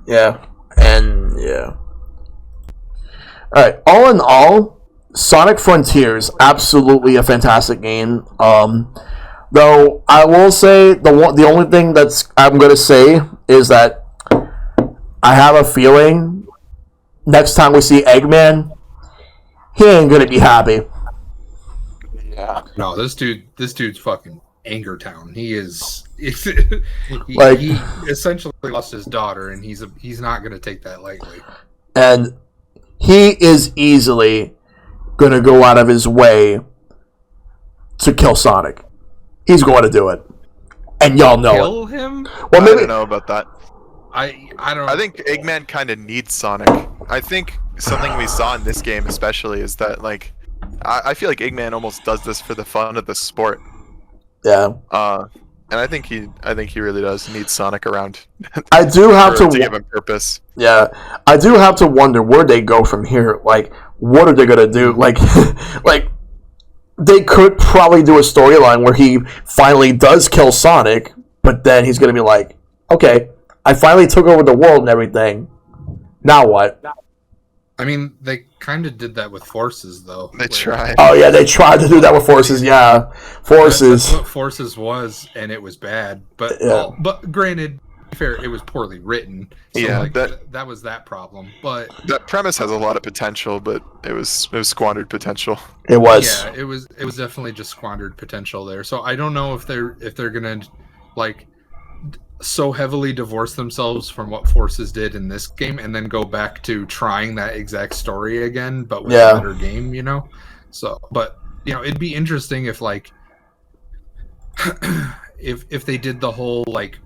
yeah, and yeah. All right. All in all, Sonic Frontiers absolutely a fantastic game. Though I will say the only thing that's I'm gonna say is that I have a feeling next time we see Eggman, he ain't gonna be happy. Yeah. No, this dude's fucking Anger Town. He is. Like- he essentially lost his daughter, and he's not gonna take that lightly. And he is easily gonna go out of his way to kill Sonic. He's going to do it, and y'all know it. Kill him? Well, I maybe don't know about that. I don't. I think Eggman kind of needs Sonic. I think something we saw in this game, especially, is that like, I feel like Eggman almost does this for the fun of the sport. yeah. And I think he really does need Sonic around I do have to to. give him purpose. Yeah, I do have to wonder where they go from here. Like, what are they gonna do? Like, like they could probably do a storyline where he finally does kill Sonic, but then he's gonna be like, "Okay, I finally took over the world and everything. Now what?" I mean, they kind of did that with Forces, though. They tried. Oh yeah, they tried to do that with Forces. Yeah, Forces. That's what Forces was, and it was bad. But Yeah. but granted, to be fair, it was poorly written. So Yeah, like, that- that was that problem. But That premise has a lot of potential, but it was squandered potential. It was. yeah, it was definitely just squandered potential there. So I don't know if they're gonna like so heavily divorce themselves from what Forces did in this game and then go back to trying that exact story again, but with Yeah. a better game, So, but it'd be interesting if like if they did the whole like,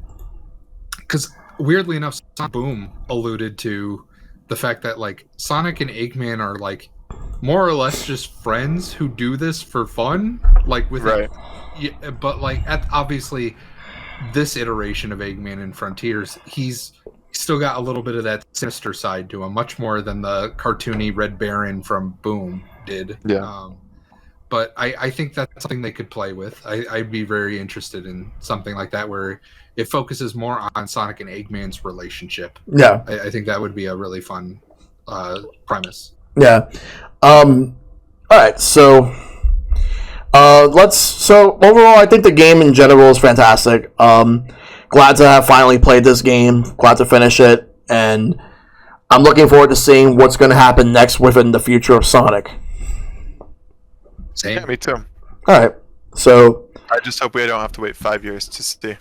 because weirdly enough, Sonic Boom alluded to the fact that like Sonic and Eggman are like more or less just friends who do this for fun, like with Right. yeah, but like obviously this iteration of Eggman in Frontiers, he's still got a little bit of that sinister side to him, much more than the cartoony Red Baron from Boom did. Yeah. But I think that's something they could play with. I'd be very interested in something like that where it focuses more on Sonic and Eggman's relationship. Yeah. I think that would be a really fun premise. Yeah. All right. So, So overall, I think the game in general is fantastic. Glad to have finally played this game. Glad to finish it, and I'm looking forward to seeing what's going to happen next within the future of Sonic. Same. Yeah, me too. All right. So, I just hope we don't have to wait 5 years to see.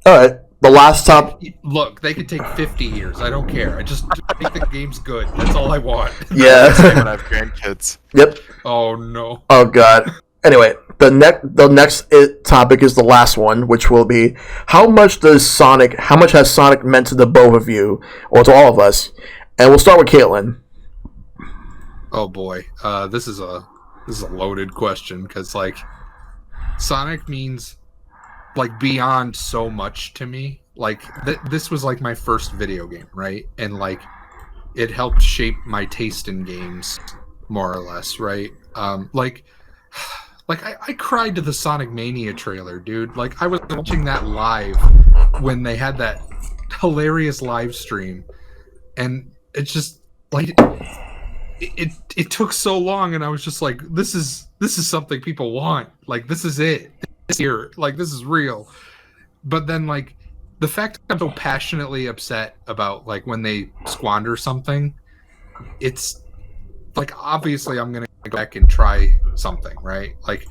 all right. The last top. Look, they could take 50 years. I don't care. I just think the game's good. That's all I want. When Yeah. I have grandkids. Yep. Oh no. Oh God. Anyway, the next topic is the last one, which will be how much has Sonic meant to the both of you, or to all of us? And we'll start with Caitlin. Oh boy. This is a loaded question because like Sonic means like beyond so much to me. Like this was like my first video game, right? And like it helped shape my taste in games more or less, right? Like I cried to the Sonic Mania trailer, dude. Like I was watching that live when they had that hilarious live stream, and it just like it took so long, and I was just like, this is something people want. Like this is it. This is here. Like this is real. But then like the fact that I'm so passionately upset about like when they squander something, it's like obviously I'm gonna go back and try something, right? Like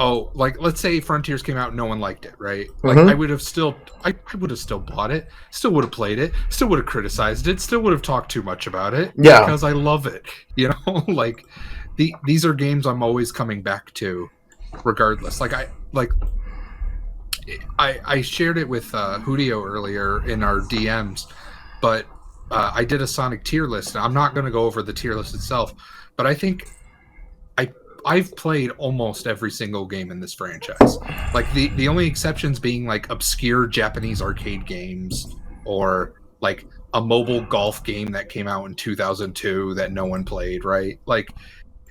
oh, like let's say Frontiers came out and no one liked it, right? Like Mhm. I would have still bought it, still would have played it, still would have criticized it, still would have talked too much about it Yeah. because I love it. You know, like these are games I'm always coming back to regardless. I shared it with Whotio earlier in our DMs, but I did a Sonic tier list. I'm not going to go over the tier list itself, but I think I've played almost every single game in this franchise. Like the only exceptions being like obscure Japanese arcade games or like a mobile golf game that came out in 2002 that no one played, right? Like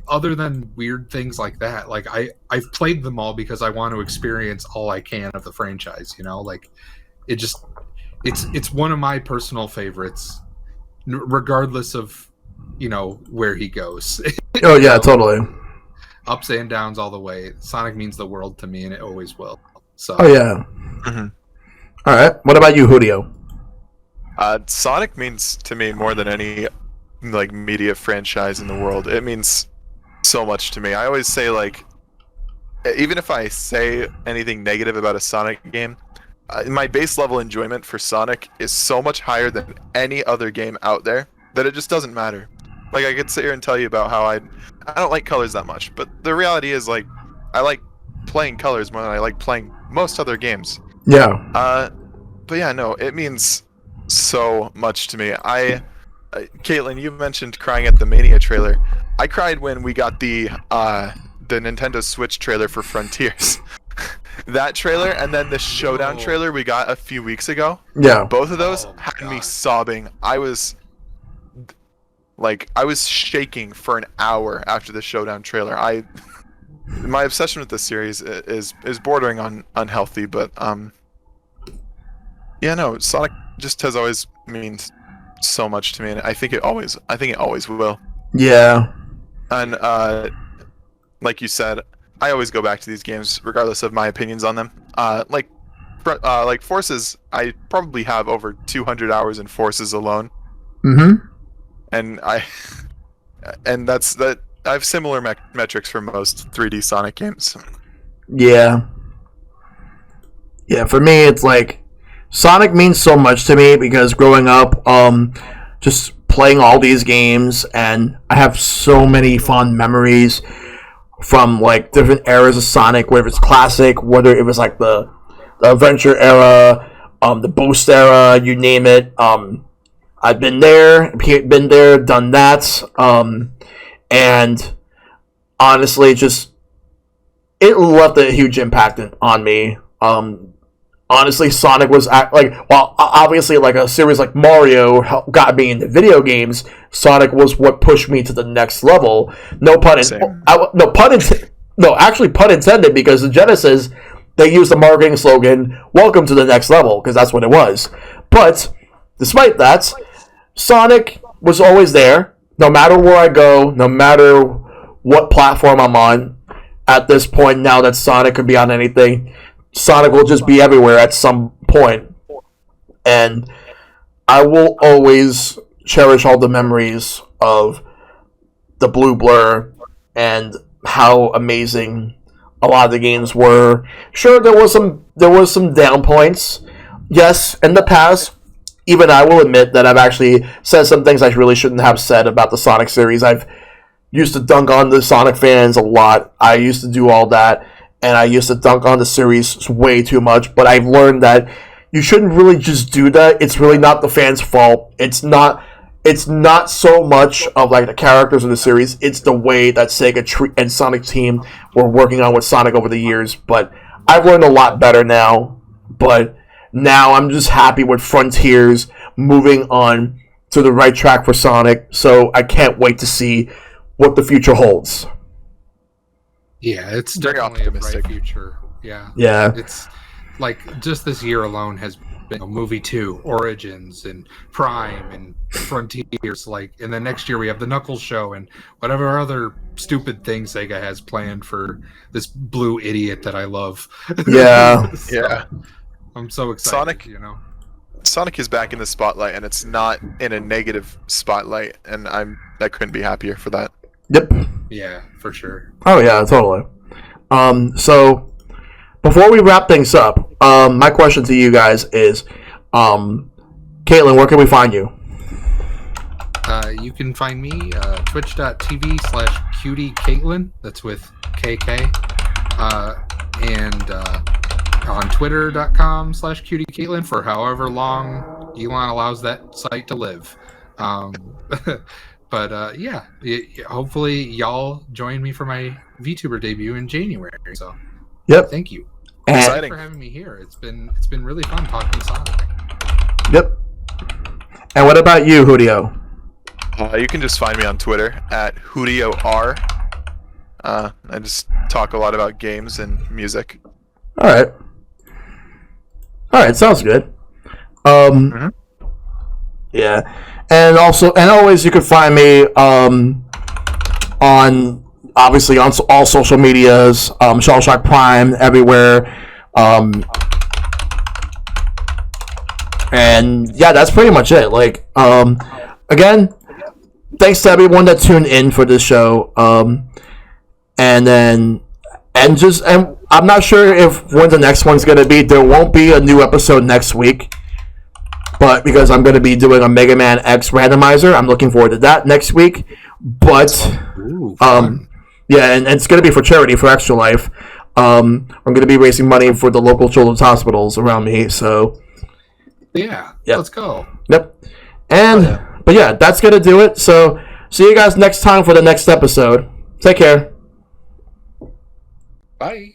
other than weird things like that, like I've played them all because I want to experience all I can of the franchise, you know? Like it's one of my personal favorites regardless of, you know, where he goes. Oh yeah, totally. Ups and downs all the way. Sonic means the world to me, and it always will. So. Oh yeah. Mm-hmm. All right. What about you, Whotio? Sonic means to me more than any like media franchise in the world. It means so much to me. I always say like, even if I say anything negative about a Sonic game, my base level enjoyment for Sonic is so much higher than any other game out there that it just doesn't matter. Like I could sit here and tell you about how I don't like colors that much, but the reality is like I like playing colors more than I like playing most other games. Yeah. But yeah, no, it means so much to me. Caitlin, you mentioned crying at the Mania trailer. I cried when we got the Nintendo Switch trailer for Frontiers. That trailer and then the Showdown trailer we got a few weeks ago. Yeah. Both of those had me sobbing. I was shaking for an hour after the Showdown trailer. My obsession with this series is bordering on unhealthy, but yeah, no, Sonic just has always meant so much to me, and I think it always will. Yeah. And like you said, I always go back to these games regardless of my opinions on them. Like Forces, I probably have over 200 hours in Forces alone. Mm-hmm. And I have similar metrics for most 3D Sonic games. Yeah. Yeah, for me, it's like Sonic means so much to me because growing up, just playing all these games, and I have so many fond memories from like different eras of Sonic, whether it's classic, whether it was like the adventure era, the boost era, you name it. I've been there, done that, and honestly, just it left a huge impact on me. Honestly, Sonic was obviously like a series like Mario got me into video games. Sonic was what pushed me to the next level. No pun intended, because the Genesis they used the marketing slogan "Welcome to the next level" because that's what it was. But despite that, Sonic was always there, no matter where I go, no matter what platform I'm on. At this point, now that Sonic could be on anything, Sonic will just be everywhere at some point. And I will always cherish all the memories of the Blue Blur and how amazing a lot of the games were. Sure, there was some down points. Yes, in the past, even I will admit that I've actually said some things I really shouldn't have said about the Sonic series. I've used to dunk on the Sonic fans a lot. I used to do all that, and I used to dunk on the series way too much, but I've learned that you shouldn't really just do that. It's really not the fans' fault. It's not so much of like the characters of the series. It's the way that Sega and Sonic team were working on with Sonic over the years. But I've learned a lot better now. But now I'm just happy with Frontiers moving on to the right track for Sonic. So I can't wait to see what the future holds. Yeah, it's Very definitely a optimistic. bright future. Yeah. Yeah. It's like just this year alone has been a movie 2, Origins and Prime and Frontiers, like, and then next year we have the Knuckles show and whatever other stupid thing Sega has planned for this blue idiot that I love. Yeah. So, Yeah. I'm so excited, Sonic- you know. Sonic is back in the spotlight, and it's not in a negative spotlight, and I couldn't be happier for that. Yep. Yeah, for sure. Oh yeah, totally. So before we wrap things up, my question to you guys is, Caitlin, where can we find you? You can find me twitch.tv/KutieKatelyn. That's with KK. And on twitter.com/KutieKatelyn for however long Elon allows that site to live. But hopefully y'all join me for my VTuber debut in January. So thank you. Thanks for having me here. It's been really fun talking to Sonic. Yep. And what about you, Whotio? You can just find me on Twitter at WhotioR. I just talk a lot about games and music. All right, sounds good. Yeah, and always you can find me on obviously on all social medias, ShellshockPrime everywhere, and yeah, that's pretty much it. Like, again, thanks to everyone that tuned in for this show, and I'm not sure when the next one's gonna be. There won't be a new episode next week. But because I'm going to be doing a Mega Man X randomizer, I'm looking forward to that next week. But, and it's going to be for charity, for Extra Life. I'm going to be raising money for the local children's hospitals around me, so... Yeah, let's go. Yep. But yeah, that's going to do it. So, see you guys next time for the next episode. Take care. Bye.